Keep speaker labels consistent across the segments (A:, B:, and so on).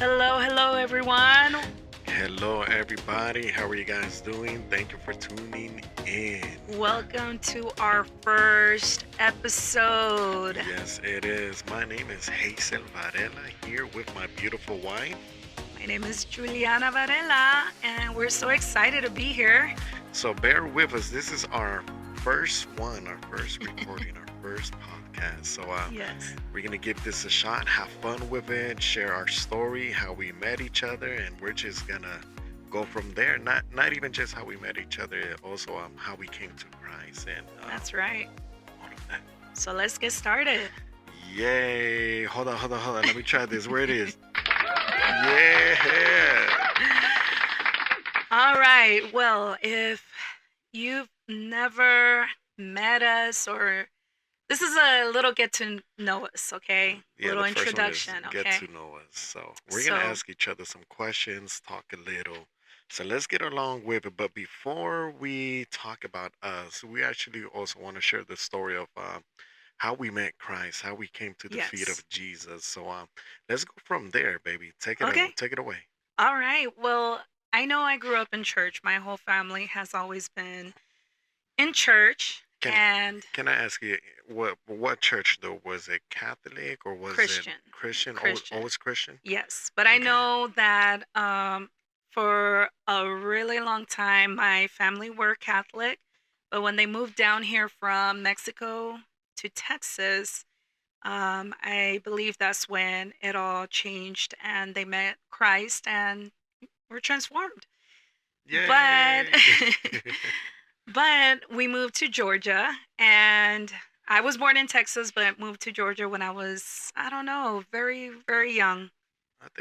A: Hello, hello, everyone.
B: Hello, everybody. How are you guys doing? Thank you for tuning in.
A: Welcome to our first episode.
B: Yes, it is. My name is Hazel Varela here with my beautiful wife.
A: My name is Juliana Varela, and we're so excited to be here.
B: So bear with us. This is our first one, our first recording, our first podcast. So
A: Yes,
B: we're gonna give this a shot, have fun with it, share our story, how we met each other, and we're just gonna go from there. Not even just how we met each other, also how we came to Christ and
A: that's right.
B: all of that.
A: So let's get started.
B: Yay! Hold on. Let me try this. Where it is? Yeah.
A: All right. Well, if you've never met us, or this is a little get to know us, okay?
B: Yeah,
A: Little
B: the first one is
A: introduction,
B: get
A: okay?
B: to know us. So we're gonna
A: So,
B: ask each other some questions, talk a little. So let's get along with it. But before we talk about us, we actually also want to share the story of how we met Christ, how we came to the feet
A: yes.
B: of Jesus. So let's go from there, baby.
A: Okay.
B: Take it away.
A: All right. Well, I know I grew up in church. My whole family has always been in church
B: Can
A: and
B: can I ask you what church though? Was it Catholic or was it
A: Christian.
B: Christian?
A: Christian.
B: Always Christian?
A: Yes. But I
B: Okay.
A: know that for a really long time, my family were Catholic. But when they moved down here from Mexico to Texas, I believe that's when it all changed and they met Christ and were transformed. But
B: Yay!
A: but we moved to Georgia, and I was born in Texas, but moved to Georgia when I was, I don't know, very, very young.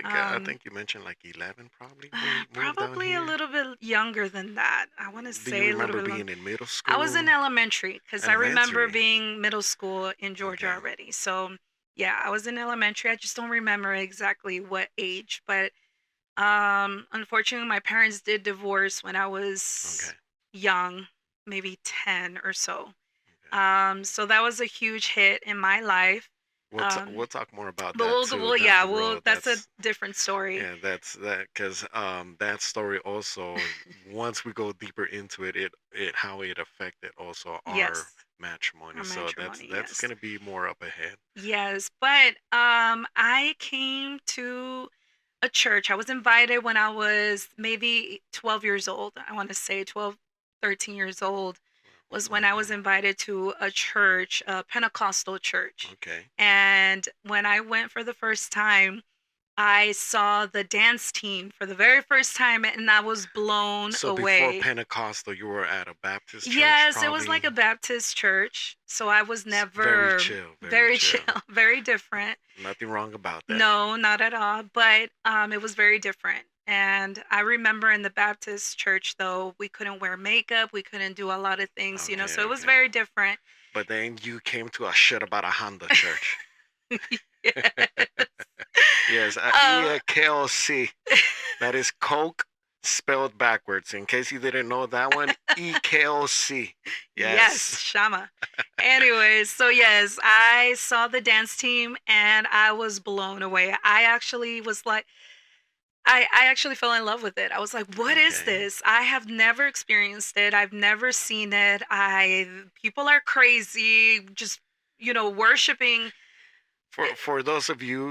B: I
A: Um,
B: think you mentioned like 11 probably when you moved down
A: Probably a
B: here.
A: little bit younger than that. I want to
B: Do you
A: say a little
B: remember
A: bit long.
B: being in middle
A: I was in
B: school?
A: elementary because I remember
B: Elementary.
A: being middle school in Georgia
B: Okay.
A: already. So yeah, I was in elementary. I just don't remember exactly what age, but unfortunately, my parents did divorce when I was
B: Okay.
A: young, maybe 10 or so.
B: Okay.
A: So that was a huge hit in my life.
B: We'll
A: Um,
B: talk more about
A: but
B: that too down
A: yeah,
B: the road.
A: that's a different story.
B: Yeah, that's that because that story also once we go deeper into it how it affected also our
A: Yes,
B: matrimony.
A: our
B: So
A: matrimony.
B: that's
A: Yes,
B: gonna be more up ahead.
A: yes. But I came to a church. I was invited when I was maybe 12 years old. I want to say 12, 13 years old was when I was
B: Mm-hmm.
A: invited to a church, a Pentecostal church.
B: Okay.
A: And when I went for the first time, I saw the dance team for the very first time and I was blown
B: So before
A: away.
B: Pentecostal, you were at a Baptist church,
A: Yes, it was like
B: probably.
A: a Baptist church. So I was
B: Very
A: never
B: chill, very
A: very
B: chill.
A: chill, very different.
B: Nothing wrong about that.
A: No, not at all. But it was very different. And I remember in the Baptist church, though, we couldn't wear makeup, we couldn't do a lot of things,
B: Okay,
A: so it was
B: okay.
A: very different.
B: But then you came to a shit about a Honda church.
A: Yes.
B: Yes,
A: Um,
B: EKLC. That is Coke spelled backwards. In case you didn't know that one, EKLC.
A: yes,
B: Yes.
A: Shama. Anyways, so yes, I saw the dance team and I was blown away. I actually was like, I actually fell in love with it. I was like, "What is
B: Okay.
A: this? I have never experienced it. I've never seen it. I People are crazy, just worshiping."
B: For those of you,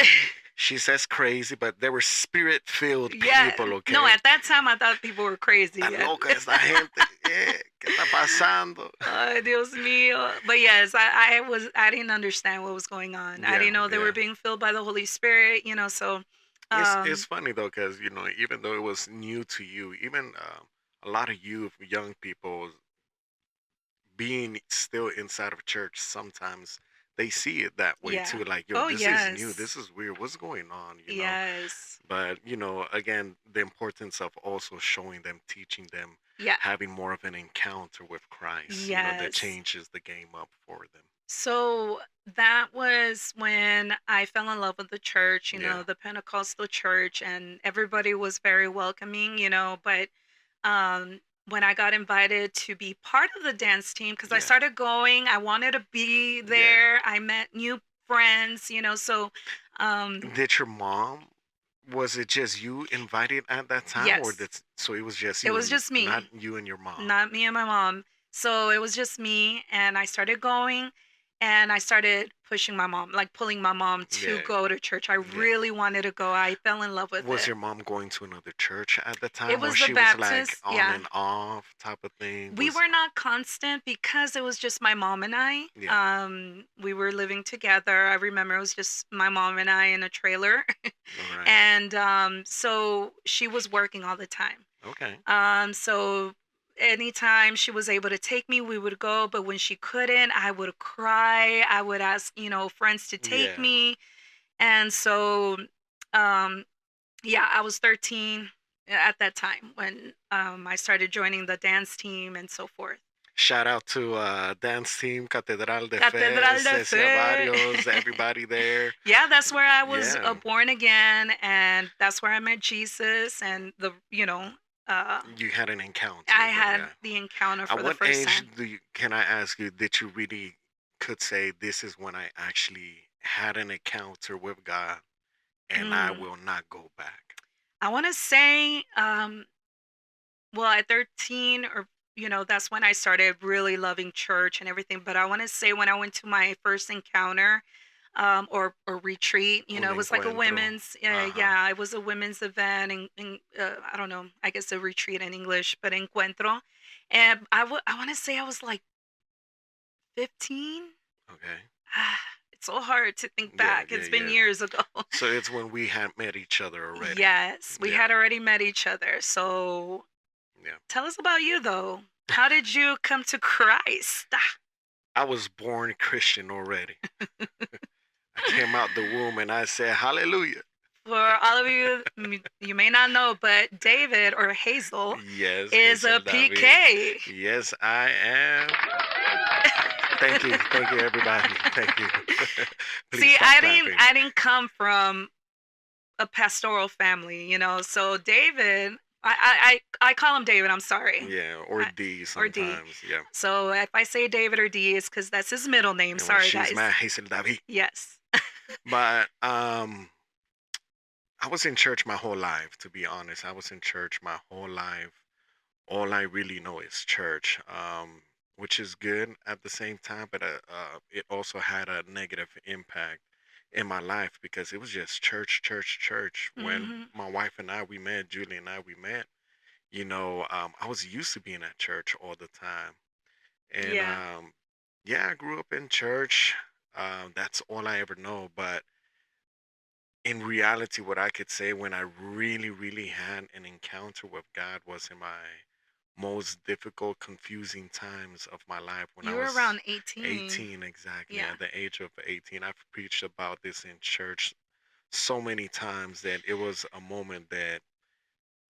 B: she says crazy, but they were spirit-filled
A: Yeah,
B: people,
A: no,
B: okay?
A: at that time I thought people were crazy.
B: Tan loca esta gente. ¿Qué está pasando?
A: Ay, Dios mío. But yes, I didn't understand what was going on. I
B: Yeah,
A: didn't know they were
B: yeah.
A: being filled by the Holy Spirit. So
B: It's
A: um,
B: funny though, because even though it was new to you, even a lot of youth, young people, being still inside of church, sometimes they see it that way
A: yeah.
B: too. Like, yo,
A: Oh
B: this is new.
A: yes,
B: This is weird. What's going on?
A: yes,
B: But again, the importance of also showing them, teaching them,
A: yeah,
B: having more of an encounter with Christ. That
A: yes.
B: changes the game up for them.
A: So that was when I fell in love with the church,
B: Yeah,
A: the Pentecostal church, and everybody was very welcoming, but when I got invited to be part of the dance team, because I
B: yeah,
A: started going, I wanted to be
B: yeah.
A: there. I met new friends, so um,
B: Did your mom Was it just you invited at that time, or
A: Yes,
B: did so it was just
A: it
B: you
A: was
B: and
A: just
B: not
A: me.
B: you and your mom?
A: Not me and my mom. So it was just me, and I started going, and I started pushing my mom, like pulling my mom to
B: Yeah,
A: go to church. I
B: yeah.
A: really wanted to go. I fell in love with
B: Was
A: it.
B: your mom going to another church at the
A: It
B: time, or
A: was the
B: she was like
A: Baptist,
B: on
A: yeah.
B: and off type of thing?
A: We
B: Was
A: were not constant because it was just my mom and I.
B: yeah,
A: We were living together. I remember it was just my mom and I in a trailer.
B: all right,
A: And so she was working all the time.
B: okay,
A: So anytime she was able to take me, we would go. But when she couldn't, I would cry. I would ask, friends to take
B: yeah.
A: me. And so, um, yeah, I was 13 at that time when I started joining the dance team and so forth.
B: Shout out to dance team Catedral de Fe,
A: Catedral de
B: Cecia
A: Fe.
B: Barrios, everybody there.
A: Yeah, that's where I was
B: Yeah,
A: born again, and that's where I met Jesus, and
B: you had an encounter
A: I
B: with
A: had
B: God.
A: the encounter
B: At
A: for the
B: what
A: first
B: age
A: time.
B: can I ask you, did you really could say this is when I actually had an encounter with God and I
A: Mm.
B: will not go back?
A: I want to say, well, at 13, or that's when I started really loving church and everything. But I want to say when I went to my first encounter, or retreat,
B: Un
A: it was like a
B: encuentro.
A: women's,
B: Ajá.
A: yeah, it was a women's event, and I don't know, I guess a retreat in English, but encuentro, and I want to say I was like 15.
B: Okay.
A: Ah, it's so hard to think
B: Yeah,
A: back.
B: yeah,
A: It's been
B: yeah.
A: years ago.
B: So it's when we had met each other already.
A: Yes, we
B: Yeah,
A: had already met each other. So
B: yeah.
A: tell us about you, though. How did you come to Christ?
B: I was born Christian already. I came out the womb and I said, Hallelujah.
A: For all of you, you may not know, but David, or Hazel,
B: Yes,
A: is a
B: Hazel David.
A: PK.
B: Yes, I am. Thank you, everybody. Thank you. Please
A: See,
B: stop clapping.
A: I didn't come from a pastoral family, So David, I call him David. I'm sorry,
B: Yeah, or
A: I,
B: D
A: or D.
B: sometimes. Yeah.
A: So if I say David or D, it's because that's his middle name.
B: And when
A: Sorry,
B: she's
A: guys.
B: mad, Hazel David.
A: Yes.
B: But I was in church my whole life, to be honest. I was in church my whole life. All I really know is church, which is good at the same time, but it also had a negative impact in my life because it was just church, church, church. When
A: Hmm.
B: my wife and I, we met, Julie and I, we met, I was used to being at church all the time. And
A: Yeah.
B: yeah, I grew up in church. That's all I ever know. But in reality, what I could say when I really, really had an encounter with God was in my most difficult, confusing times of my life when I
A: You were
B: was
A: around 18.
B: 18, exactly.
A: Yeah.
B: At the age of 18, I've preached about this in church so many times that it was a moment that,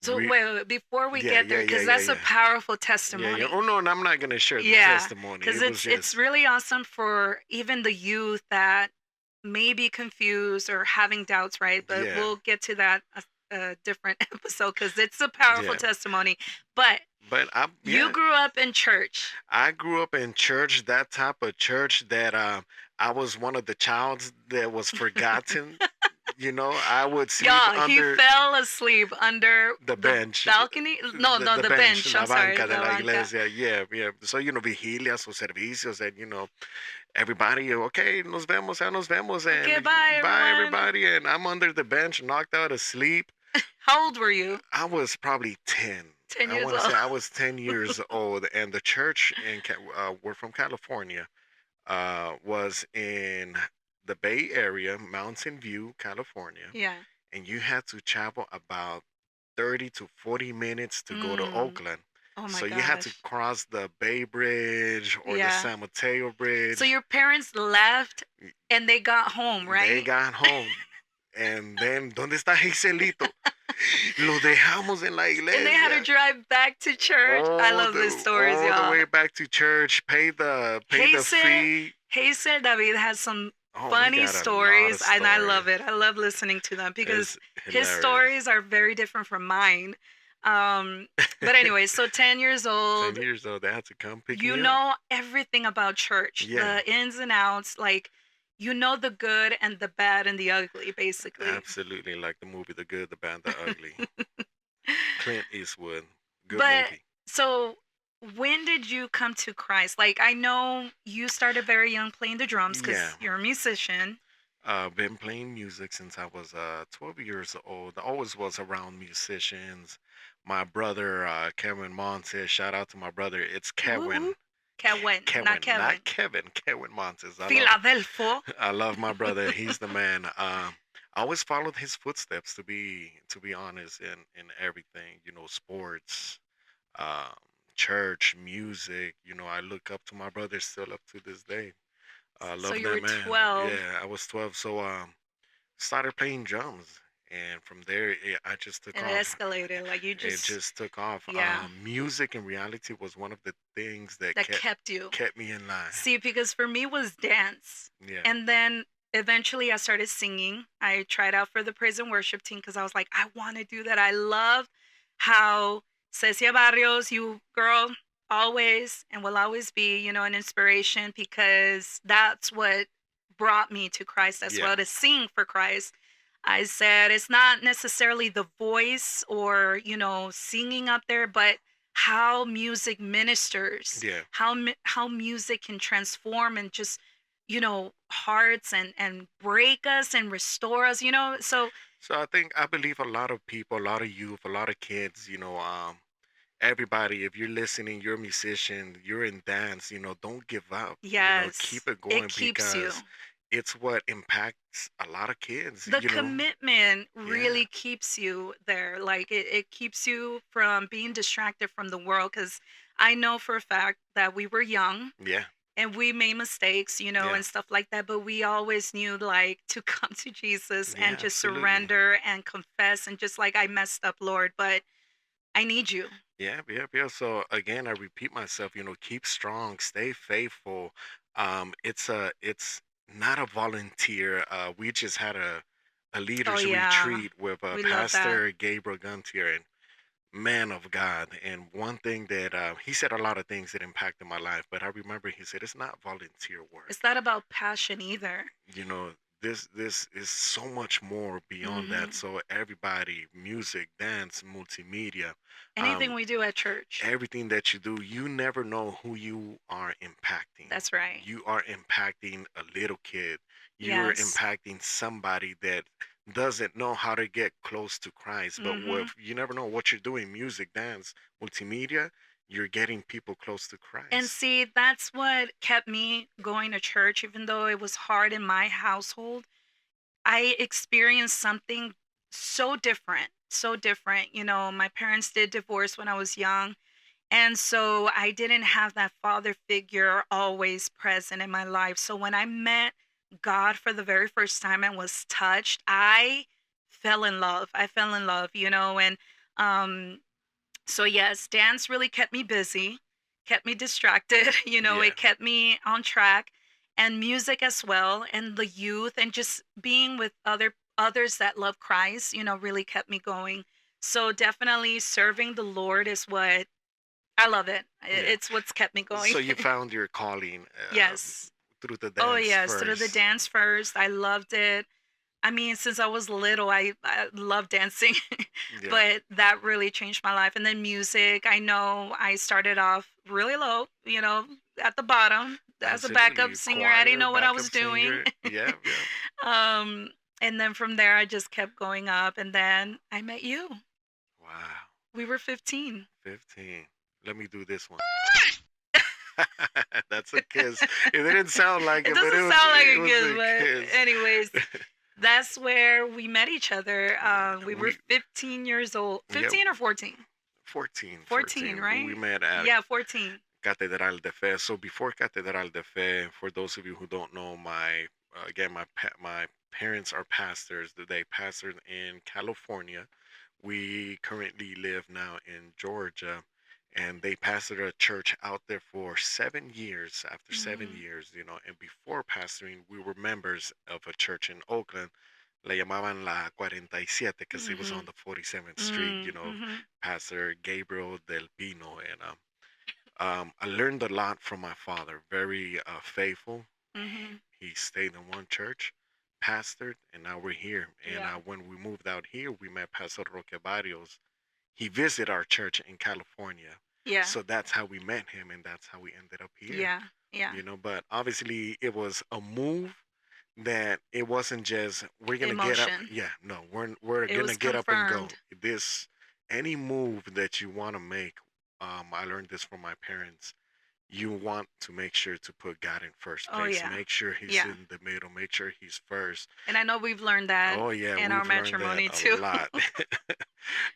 A: So
B: re-
A: wait, before we
B: yeah,
A: get
B: yeah,
A: there,
B: yeah,
A: because
B: yeah,
A: that's a
B: yeah.
A: powerful
B: Yeah, yeah. Oh
A: testimony.
B: no, and I'm not gonna share the
A: Yeah,
B: testimony.
A: because
B: It was
A: it's
B: just,
A: really awesome for even the youth that may be confused or having doubts, right? But
B: yeah,
A: we'll get to that a different episode because it's a powerful
B: yeah.
A: testimony. But
B: But
A: you
B: yeah,
A: grew up in church.
B: I grew up in church, that type of church that I was one of the childs that was forgotten. I would sleep
A: Yeah, he
B: under
A: fell asleep under
B: the
A: the
B: bench,
A: balcony. No, no,
B: the
A: the
B: bench,
A: bench.
B: la
A: I'm sorry,
B: banca de
A: la
B: la
A: banca.
B: iglesia. Yeah, yeah. So, vigilias o servicios, and, everybody, okay, nos vemos, ya nos vemos,
A: Okay,
B: and
A: bye
B: bye,
A: everyone.
B: everybody. And I'm under the bench, knocked out asleep.
A: How old were you?
B: I was probably 10.
A: 10
B: I
A: years
B: want to
A: old.
B: say I was 10 years old, and the church we're from California, was in the Bay Area, Mountain View, California,
A: Yeah.
B: and you had to travel about 30 to 40 minutes to go to
A: Mm.
B: Oakland.
A: Oh my
B: So you had to
A: gosh.
B: cross the Bay Bridge or the
A: Yeah.
B: San Mateo
A: So
B: Bridge.
A: your parents left and they got home,
B: They
A: right?
B: got home. And then, ¿dónde está Giselito? Lo dejamos en la
A: And they had to
B: iglesia.
A: drive back to church. I love these stories,
B: All the
A: y'all.
B: way back to church, pay the
A: Hazel,
B: fee.
A: Hazel David has some
B: Oh, we
A: funny
B: got a lot of
A: stories, and I
B: stories.
A: love it. I love listening to them because
B: It's
A: his
B: hilarious.
A: stories are very different from mine. Um, but anyway, so 10 years
B: 10
A: old,
B: years old, they had to come pick
A: you
B: me up.
A: know everything about church,
B: Yeah.
A: the ins and outs. Like, you know the good and the bad and the ugly, basically.
B: Absolutely, like the movie The Good, the Bad, the Ugly. Clint Eastwood. Good
A: But
B: movie.
A: so when did you come to Christ? Like I know you started very young playing the drums
B: Yeah.
A: because you're a musician.
B: Been playing music since I was 12 years old. Always was around musicians. My brother, Kevin Montes, shout out to my brother. It's
A: Woo
B: Kevin.
A: woo. Kevin, not
B: Kevin, not
A: Kevin.
B: Kevin. Kevin Montes.
A: Philadelphia.
B: I love my brother. He's the man. I always followed his footsteps to be honest in everything. You know, sports, um, church, music. You know, I look up to my brother still up to this day. I
A: So
B: love
A: you
B: that
A: were
B: man.
A: 12
B: Yeah, I was 12, so started playing drums, and from there I just took
A: and it
B: off.
A: escalated. Like you
B: It
A: just,
B: just took off.
A: yeah,
B: Music in reality was one of the things that
A: that kept you.
B: kept me in line.
A: See, because for me it was dance.
B: Yeah,
A: And then eventually I started singing. I tried out for the praise and worship team because I was like, I want to do that. I love how Cecia Barrios, you girl, always and will always be, an inspiration because that's what brought me to Christ as
B: yeah,
A: well, to sing for Christ. I said it's not necessarily the voice or, singing up there, but how music ministers,
B: yeah.
A: how music can transform and just, hearts and break us and restore us, so
B: So I believe a lot of people, a lot of youth, a lot of kids, everybody, if you're listening, you're a musician, you're in dance, don't give up.
A: yes,
B: Keep it
A: it
B: going
A: keeps you.
B: because it's what impacts a lot of kids,
A: The commitment
B: Yeah,
A: really keeps you there. Like it keeps you from being distracted from the world. Because I know for a fact that we were young
B: yeah,
A: and we made mistakes,
B: yeah,
A: and stuff like that. But we always knew like to come to Jesus and
B: yeah,
A: just
B: absolutely.
A: surrender and confess and just like I messed up, Lord, but I need you.
B: Yeah, yeah, yeah. So again, I repeat myself, keep strong, stay faithful. It's not a volunteer. We just had a
A: Oh
B: leaders
A: yeah.
B: retreat with
A: We love that.
B: Pastor Gabriel Guntier and man of God. And one thing that he said a lot of things that impacted my life, but I remember he said it's not volunteer work.
A: It's not about passion either.
B: you know this is so much more beyond that.
A: Hmm.
B: So everybody, music, dance, multimedia,
A: Anything
B: um
A: we do at church.
B: everything that you do, you never know who you are impacting.
A: That's right.
B: You are impacting a little kid. You are
A: Yes.
B: impacting somebody that doesn't know how to get close to Christ. But what
A: Hmm.
B: you never know what you're doing, music, dance, multimedia, you're getting people close to
A: And
B: Christ.
A: see, that's what kept me going to church, even though it was hard in my household. I experienced something so different, so different. My parents did divorce when I was young. And so I didn't have that father figure always present in my life. So when I met God for the very first time and was touched, I fell in love. I fell in love, and um so yes, dance really kept me busy, kept me distracted,
B: Yeah,
A: it kept me on track, and music as well, and the youth and just being with others that love Christ, really kept me going. So definitely serving the Lord is what I love it.
B: yeah.
A: It's what's kept me going.
B: So you found your calling
A: Yes.
B: through the
A: Oh
B: dance
A: yes, through the
B: first.
A: dance first. I loved it. I mean, since I was little, I love dancing,
B: Yeah,
A: but that really changed my life. And then music, I know I started off really low, at the bottom as a backup
B: absolutely.
A: singer. I didn't
B: Choir,
A: know what I was
B: backup
A: doing.
B: singer. Yeah, yeah.
A: um, and then from there, I just kept going up. And then I met you.
B: Wow.
A: We were 15.
B: 15. Let me do this one. That's a kiss. It didn't sound like
A: It
B: it, but
A: doesn't sound like
B: it
A: a
B: was
A: kiss,
B: a
A: but
B: kiss.
A: anyways, that's where we met each other.
B: Yeah,
A: We were 15 years old.
B: yeah,
A: 15 or 14?
B: 14,
A: 14,
B: 14. We
A: right?
B: met at
A: Yeah, 14.
B: Catedral de Fe. So before Catedral de Fe, for those of you who don't know, again, my parents are pastors. They pastored in California. We currently live now in Georgia, and they pastored a church out there for 7 years. After seven
A: Mhm.
B: years, and before pastoring, we were members of a church in Oakland. Le llamaban la 47 because it was on
A: Mhm.
B: the 47th Street.
A: Mm, mhm.
B: Pastor Gabriel Del Pino, and I learned a lot from my father. Very faithful.
A: Mhm.
B: He stayed in one church, pastored, and now we're here. And
A: Yeah.
B: when we moved out here, we met Pastor Roque Barrios. He visited our church in California.
A: Yeah.
B: So that's how we met him, and that's how we ended up here.
A: Yeah. Yeah.
B: But obviously it was a move that it wasn't just we're gonna get up.
A: Emotion.
B: Yeah, no, we're
A: It
B: gonna
A: was
B: get up and go.
A: confirmed.
B: This any move that you want to make, I learned this from my parents. You want to make sure to put God in first
A: Oh
B: place.
A: yeah.
B: Make sure He's
A: Yeah.
B: in the middle. Make sure He's first.
A: And I know we've learned that
B: Oh yeah,
A: in our
B: we've learned that
A: matrimony
B: a
A: too.
B: lot.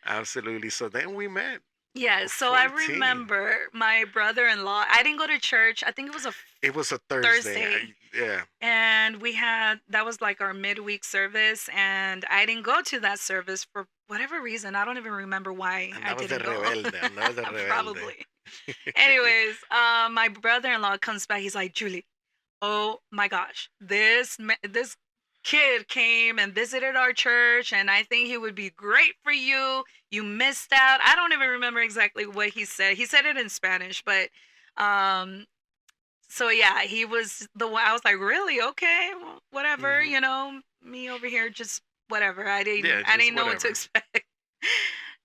B: Absolutely. So then we met.
A: Yeah, so I
B: 14.
A: remember my brother-in-law. I didn't go to church. I think it was a
B: It was a Thursday.
A: Thursday.
B: Yeah.
A: And that was like our midweek service. And I didn't go to that service for whatever reason. I don't even remember why I
B: Andabas de
A: didn't go.
B: rebelde. Andabas de rebelde.
A: Probably. Anyways, my brother-in-law comes back. He's like, Julie, oh my gosh, this kid came and visited our church, and I think he would be great for you. You missed out. I don't even remember exactly what he said. He said it in Spanish, but um, so yeah, he was the one. I was like, really? Okay, well, whatever.
B: Hmm.
A: Me over here, just whatever. I
B: Yeah,
A: didn't, I
B: just
A: didn't know what to
B: whatever.
A: expect.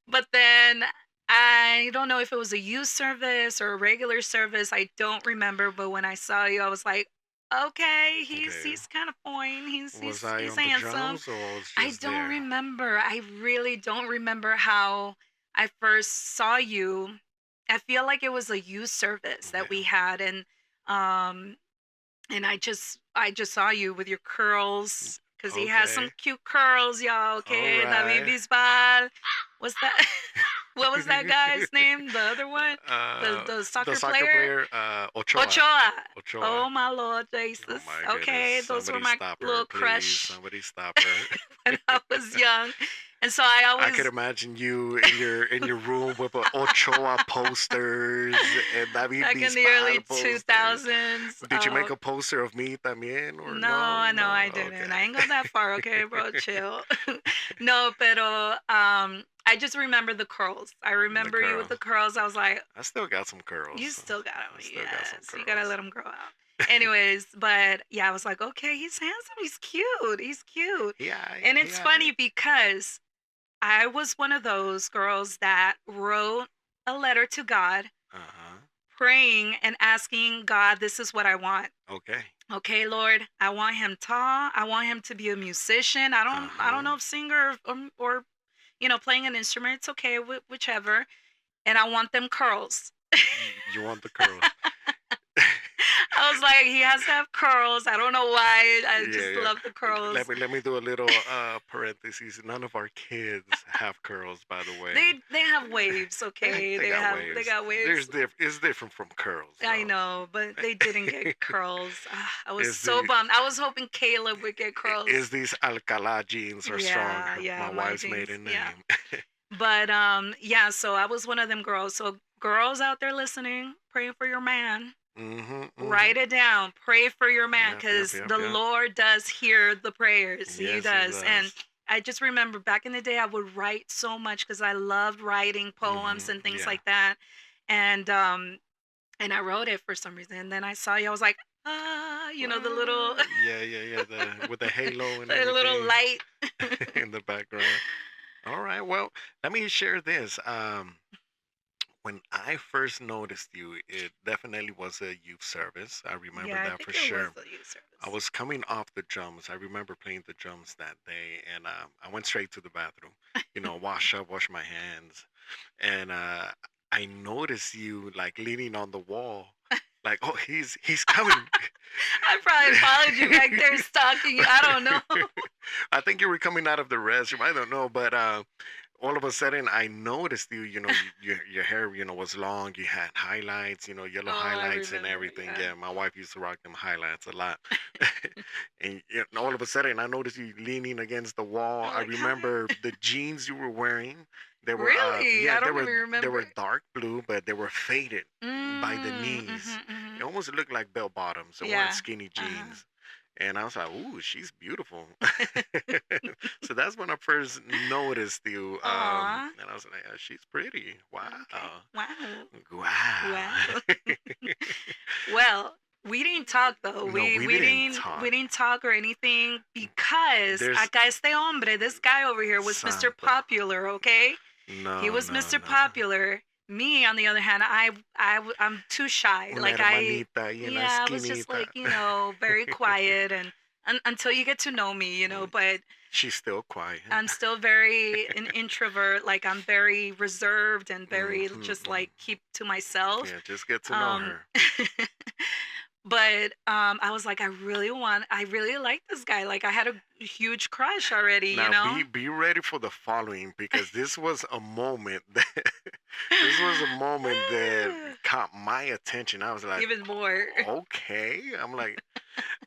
A: But then I don't know if it was a youth service or a regular service. I don't remember. But when I saw you, I was like, okay, he's
B: Okay.
A: he's kind of fine. He's
B: Was
A: he's
B: I
A: he's
B: on the
A: handsome.
B: drums or I was
A: I
B: just
A: don't
B: there?
A: remember. I really don't remember how I first saw you. I feel like it was a youth service that we
B: Yeah.
A: had, um and I just saw you with your curls because he has some
B: Okay.
A: cute curls, y'all.
B: All
A: Okay, David
B: right.
A: Bisbal. What's that? What was that guy's name? The other one, the
B: uh,
A: the
B: the
A: soccer
B: soccer
A: player,
B: player, Ochoa.
A: Ochoa.
B: Ochoa.
A: Oh my Lord
B: Oh
A: Jesus.
B: my goodness.
A: Okay, those were
B: Somebody
A: my
B: stop her,
A: little
B: please.
A: crush
B: Somebody stop her.
A: when I was young, and so I
B: I could
A: always
B: imagine you in your room with Ochoa posters and David
A: back in the early
B: Bisbal posters.
A: 2000s.
B: Did you make a poster of me también or no?
A: No, no,
B: No.
A: I didn't. I
B: Okay.
A: ain't go that far, okay, bro. Chill. No, pero I just remember the curls. I
B: The
A: remember you with
B: curls.
A: the curls. I was like,
B: I still got some
A: you
B: curls.
A: still got
B: I
A: them.
B: still got some
A: Yes, you gotta
B: curls.
A: let them grow out. Anyways, but yeah, I was like, okay, he's handsome. He's cute. He's cute.
B: Yeah,
A: And it's
B: yeah.
A: funny because I was one of those girls that wrote a letter to God,
B: Uh-huh.
A: praying and asking God, this is what I want.
B: Okay.
A: Okay, Lord, I want him tall. I want him to be a musician. I don't
B: Uh-huh.
A: know if singer or playing an instrument. It's okay, whichever. And I want them curls.
B: You want the curls.
A: I was like, he has to have curls. I don't know why. I
B: Yeah,
A: just
B: yeah.
A: love the
B: Let
A: curls.
B: me do a little parentheses. None of our kids have curls, by the way.
A: They have waves,
B: They,
A: okay?
B: they
A: They
B: got
A: have they
B: waves.
A: got waves.
B: It's different from curls,
A: I
B: though.
A: know, but they didn't get curls. I was
B: Is
A: so
B: the
A: bummed. I was hoping Caleb would get
B: is
A: curls.
B: these Alcala jeans are strong.
A: Yeah, yeah,
B: My
A: my
B: wife's
A: jeans.
B: maiden
A: Yeah.
B: name.
A: But yeah, so I was one of them girls. So girls out there listening, praying for your man.
B: Mhm. Mhm.
A: Write it down. Pray for your man
B: Yep. Yep.
A: because
B: Yep.
A: the
B: Yep.
A: Lord does hear the prayers. He
B: Yes, he
A: does. And
B: does.
A: I just remember back in the day I would write so much because I loved writing poems
B: Mhm.
A: and things
B: Yeah.
A: like that. And I wrote it for some reason. And then I saw you, I was like, the little
B: Yeah. Yeah. Yeah. The with the halo and
A: the little
B: everything
A: light.
B: in the background. All right. Well, let me share this. When I first noticed you, it definitely was a youth service. I remember
A: Yeah, I
B: that for
A: think it was
B: sure.
A: a youth
B: I
A: service.
B: was coming off the drums. I remember playing the drums that day, and I went straight to the bathroom. Wash up, wash my hands, and I noticed you like leaning on the wall, like, oh, he's coming.
A: I probably followed you back there stalking you. I don't know.
B: I think you were coming out of the restroom. I don't know, but all of a sudden I noticed you. Your hair, was long. You had highlights, yellow
A: Oh, I
B: highlights and
A: remember.
B: everything.
A: Yeah.
B: Yeah, my wife used to rock them highlights a lot. And all of a sudden I noticed you leaning against the wall.
A: I'm
B: I
A: like, hi.
B: remember the jeans you were wearing. They were
A: Really?
B: yeah,
A: I
B: they
A: don't
B: were
A: even
B: they
A: remember.
B: were dark blue, but they were faded by the knees. It
A: Mhm.
B: almost looked like bell bottoms. They weren't
A: Yeah.
B: skinny
A: Uh-huh.
B: jeans. And I was like, "Ooh, she's beautiful." So that's when I first noticed you,
A: Aw.
B: and I was like, "She's pretty. Wow,
A: Okay. Wow.
B: wow."
A: Wow. Well, We didn't talk though.
B: No,
A: We
B: we
A: we
B: didn't
A: didn't we
B: talk.
A: didn't talk or anything because
B: There's
A: acá este hombre, this guy over here was Mr.
B: Santo.
A: Popular, okay? He
B: No,
A: was
B: no,
A: Mr.
B: no.
A: Popular. Me, on the other hand, I'm too shy.
B: Una
A: Like
B: hermanita ahí en la
A: yeah, I was just
B: esquinita.
A: like, very quiet and until you get to know me, but
B: She's still quiet.
A: I'm still very an introvert. Like I'm very reserved and very just
B: Mm-mm.
A: like keep to myself.
B: Yeah, just get to know
A: Um,
B: her.
A: but I was like, I really like this guy. Like I had a huge crush already, you
B: Now
A: know.
B: be ready for the following because this was a moment that this was a moment that caught my attention. I was like,
A: Even more.
B: okay. I'm like,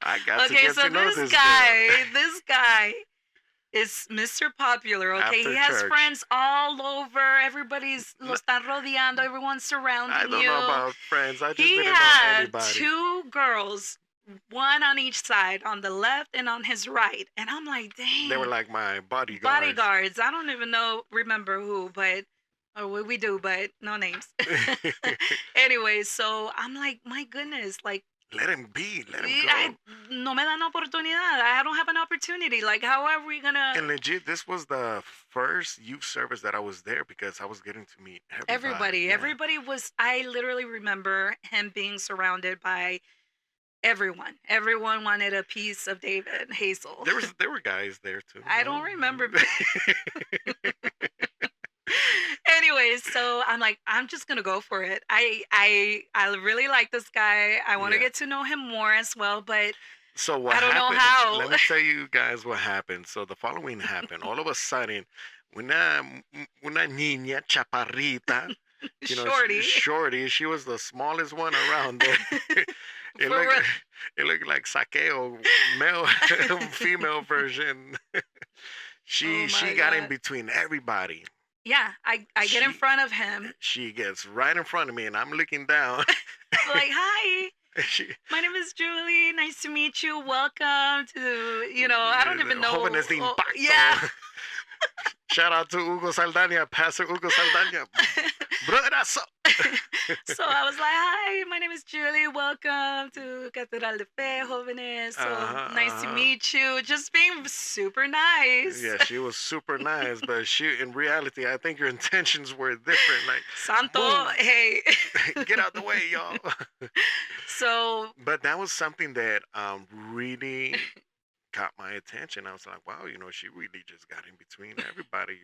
B: I got to
A: Okay,
B: get
A: so
B: to know this girl.
A: this guy is Mr. Popular, okay?
B: After
A: He has
B: church.
A: friends all over. Everybody's lo
B: N-
A: están rodeando. Everyone's
B: I
A: surrounding
B: don't know
A: you.
B: about friends. I just
A: He
B: didn't know
A: had
B: anybody.
A: two girls, one on each side, on the left and on his right. And I'm like,
B: They were
A: dang,
B: like my bodyguards.
A: bodyguards. I don't even remember who, but or what we do, but no names. Anyway, so I'm like, my goodness, like
B: Let him be. Let him
A: I
B: go.
A: no me dan oportunidad. I don't have an opportunity. Like, how are we gonna
B: And legit, this was the first youth service that I was there because I was getting to meet everybody. Yeah.
A: everybody was I literally remember him being surrounded by everyone. Everyone wanted a piece of David Hazel.
B: There were guys there too.
A: I
B: No?
A: don't remember. Anyways, so I'm like, I'm just gonna go for it. I really like this guy. I want to
B: Yeah.
A: get to know him more as well, but
B: So what
A: I don't know
B: happened?
A: how.
B: Let me tell you guys what happened. So the following happened. All of a sudden, una niña chaparrita,
A: Shorty.
B: shorty. She was the smallest one around there. it
A: For
B: looked
A: real.
B: it looked like Sakeo, male female version.
A: Oh
B: She
A: my
B: got in
A: God.
B: between everybody.
A: Yeah, I get in
B: She
A: front of him.
B: she gets right in front of me, and I'm looking down.
A: Like, hi,
B: she
A: my name is Julie. Nice to meet you. Welcome to, I don't even know.
B: Jóvenes de
A: Oh,
B: Impacto.
A: yeah.
B: Shout out to Hugo Saldaña, Pastor Hugo Saldaña. Brotherazo.
A: So I was like, hi, my name is Julie. Welcome to Catedral de Fe, Jóvenes. So nice to meet you. Just being super nice.
B: Yeah, she was super nice, but in reality, I think your intentions were different. Like,
A: Santo,
B: boom,
A: hey.
B: get out the way, y'all.
A: So
B: But that was something that really caught my attention. I was like, wow, she really just got in between everybody,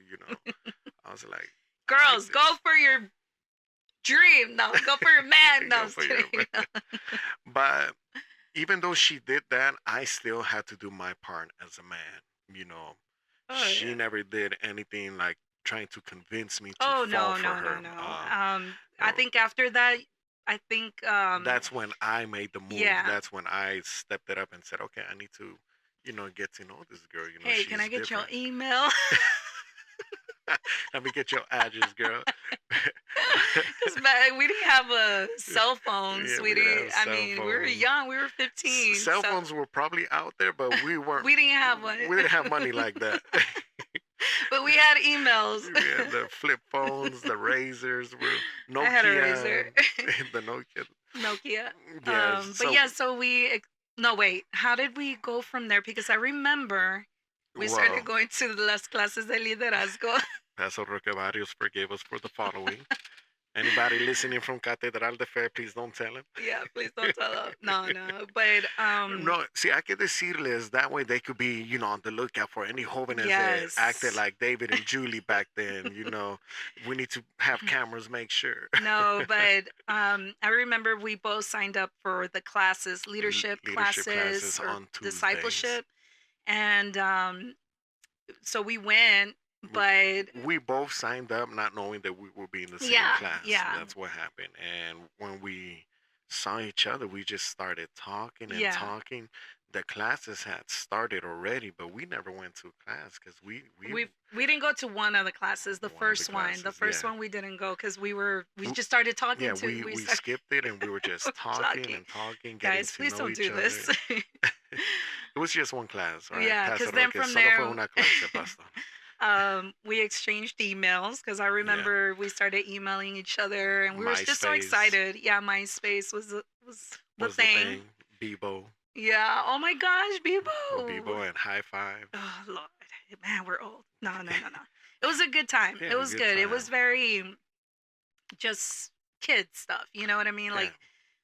B: I was like,
A: girls, go for your dream. No, go for your man. No,
B: Go
A: I'm just
B: for your
A: kidding.
B: But even though she did that, I still had to do my part as a man.
A: Oh,
B: She
A: yeah.
B: never did anything like trying to convince me to
A: Oh,
B: fall
A: no,
B: for
A: no,
B: her.
A: no, no. I
B: no.
A: think after that, I think
B: That's when I made the move.
A: yeah.
B: That's when I stepped it up and said, okay, I need to, get to know this girl.
A: Hey,
B: she's
A: can I get
B: different.
A: your email?
B: Let me get your address, girl.
A: Because we didn't have cell phones.
B: Yeah,
A: we
B: we didn't
A: didn't.
B: have
A: I mean,
B: cell
A: we were
B: phones.
A: young. We were 15.
B: Cell
A: so
B: phones were probably out there, but we weren't.
A: we didn't have one.
B: We didn't have money like that.
A: But we had emails.
B: We had the flip phones, the razors, Nokia.
A: I had a razor.
B: The Nokia.
A: Nokia.
B: Yeah.
A: But yeah, so no, wait. How did we go from there? Because I remember we started going to las clases de liderazgo.
B: Pastor Roquevarius forgave us for the following. Anybody listening from Catedral de Fe, please don't tell him.
A: Yeah, please don't tell them. No. But
B: No, see, hay que decirles that way they could be, on the lookout for any jóvenes
A: yes.
B: that acted like David and Julie back then. We need to have cameras, make sure.
A: No, but I remember we both signed up for the classes, leadership classes or
B: on Tuesdays.
A: discipleship, and so we went. But
B: we both signed up not knowing that we would be in the same class.
A: Yeah.
B: That's what happened. And when we saw each other, we just started talking and talking. The classes had started already, but we never went to class because we
A: didn't go to one of the classes. The first one we didn't go because we just started talking.
B: Yeah, we skipped it and we were just talking and talking.
A: Guys, please don't do this.
B: It was just one class, right?
A: Yeah, because then from there. We exchanged emails because I
B: Yeah.
A: remember we started emailing each other, and we were just so
B: MySpace
A: excited. Yeah, MySpace was the
B: was the
A: thing.
B: thing. Bebo,
A: Yeah. Oh my gosh, Bebo.
B: Bebo, and High Five.
A: Oh Lord, man, we're old. No, no, no, no. It was a good time. It
B: Yeah,
A: was
B: good
A: good. It
B: time.
A: was very just kid stuff. You know what I mean?
B: Yeah.
A: Like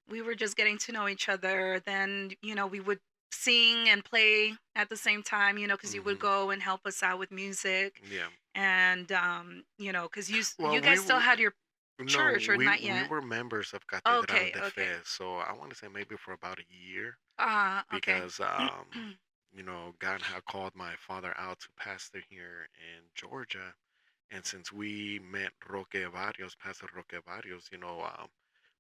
A: we were just getting to know each other. Then we would sing and play at the same time. Because you would
B: Hmm.
A: go and help us out with music,
B: Yeah.
A: and because you
B: Well,
A: guys still had your
B: no,
A: church or
B: we
A: not
B: we
A: yet?
B: were members of Catedral
A: Okay,
B: de
A: okay.
B: Fe, so I want to say maybe for about a year
A: Okay.
B: because God had called my father out to pastor here in Georgia, and since we met Roque Barrios, Pastor Roque Barrios,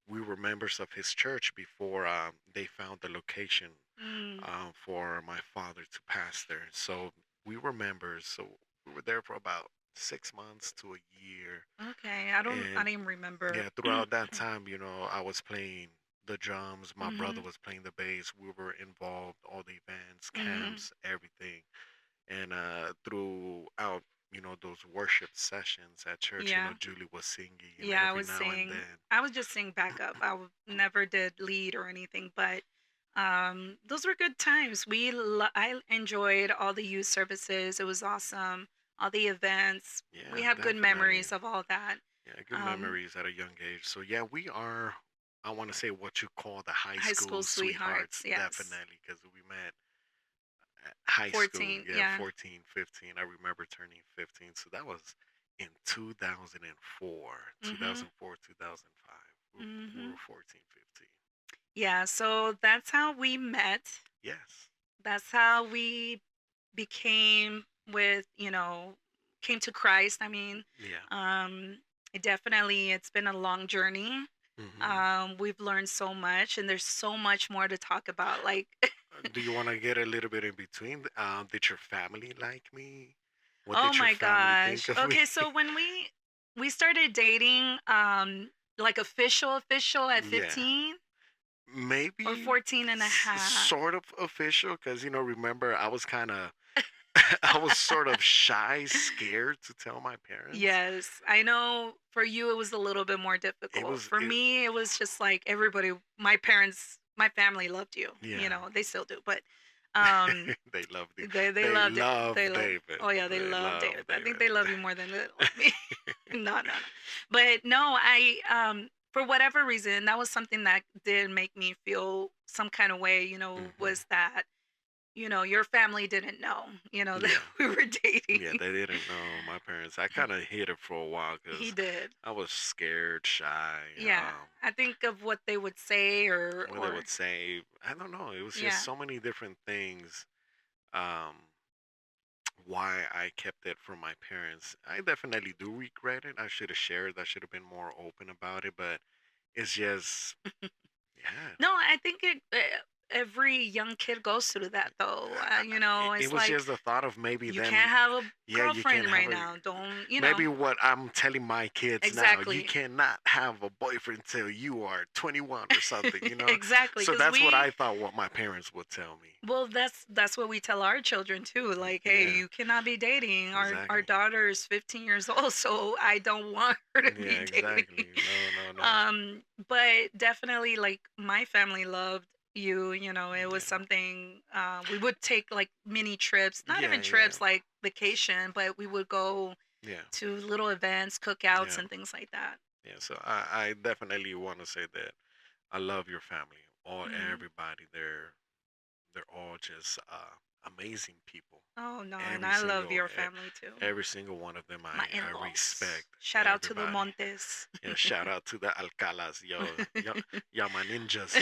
B: we were members of his church before they found the location
A: Mm,
B: for my father to pastor. So we were members. So we were there for about 6 months to a year.
A: okay. I
B: And
A: didn't remember.
B: yeah, throughout that time, I was playing the drums. My brother
A: Mhm.
B: was playing the bass. We were involved all the events,
A: Mhm.
B: camps, everything. And throughout, those worship sessions at church,
A: Yeah.
B: Julie was singing
A: Yeah, I
B: every
A: was
B: now and
A: sing.
B: then.
A: I would just sing backup. Never did lead or anything, but those were good times. I enjoyed all the youth services. It was awesome. All the events. We
B: Yeah,
A: have good
B: definitely.
A: memories of all that.
B: Yeah, good
A: Um,
B: memories at a young age. So yeah, we are. I want to say what you call the high
A: High school
B: school
A: sweethearts.
B: sweethearts,
A: Yes.
B: definitely, because we met at high school.
A: 14.
B: Yeah,
A: Yeah.
B: 14, 15. I remember turning 15. So that was in 2004,
A: Mhm.
B: 2005. We
A: Mhm.
B: were 14, 15.
A: Yeah, so that's how we met.
B: Yes.
A: That's how we became came to Christ. I mean,
B: Yeah.
A: it's been a long journey.
B: Hmm.
A: We've learned so much, and there's so much more to talk about. Like,
B: Do you want to get a little bit in between? Did your family like me? What
A: oh
B: did your
A: my
B: family think
A: gosh.
B: of me?
A: Okay, so when we started dating, like official at
B: Yeah.
A: 15 or
B: Maybe
A: 14 and a half.
B: sort of official because remember I was kind of I was sort of shy, scared to tell my parents.
A: Yes, I know for you it was a little bit more
B: It
A: difficult.
B: was
A: For
B: it
A: me, it was just like everybody, my parents, my family loved you.
B: Yeah.
A: They still do, but um
B: They loved you.
A: they
B: They
A: loved it. They
B: love
A: love
B: David.
A: Oh yeah, they
B: They
A: love
B: love
A: David. I think
B: David.
A: they love you more than they love me. No, no, no. But no, I for whatever reason, that was something that did make me feel some kind of way,
B: Hmm.
A: was that your family didn't know, that
B: Yeah.
A: we were
B: Yeah,
A: dating.
B: they didn't know my parents. I kind of hid it for a while
A: He
B: because
A: did.
B: I was scared, shy.
A: Yeah, I think of what they would say
B: What they
A: or
B: would say, I don't know. It was just
A: yeah.
B: so many different things. Um, why I kept it from my parents. I definitely do regret it. I should have shared. I should have been more open about it. But it's just, yeah.
A: No, I think every young kid goes through that though.
B: It
A: It's
B: was
A: like
B: just the thought of maybe
A: you
B: them.
A: can't have a
B: Yeah, you can
A: girlfriend
B: have
A: right
B: a.
A: now. Don't,
B: Maybe what I'm telling my kids now, you
A: exactly.
B: cannot have a boyfriend till you are 21 or something.
A: Exactly,
B: So
A: cuz
B: that's what
A: we
B: I thought what my parents would tell me.
A: well, that's what we tell our children too. Like, hey,
B: Yeah,
A: you cannot be dating. Our
B: exactly.
A: daughter is 15 years old, so I don't want her to
B: Yeah,
A: be dating.
B: exactly. No, no, no.
A: But definitely, like, my family loved you. It was
B: Yeah.
A: something. We would take like mini trips, not even
B: Yeah, yeah.
A: trips, like vacation, but we would go
B: Yeah.
A: to little events, cookouts,
B: Yeah.
A: and things like that.
B: Yeah. So I definitely want to say that I love your family. All
A: Hmm.
B: everybody, they're all just amazing people.
A: Oh no, and
B: Every
A: I love
B: single
A: your
B: e-
A: family too.
B: every single one of them
A: My
B: I
A: in-laws.
B: respect
A: Shout out to the
B: everybody.
A: Montes.
B: Yeah, shout out to the Alcalas, yo my ninjas.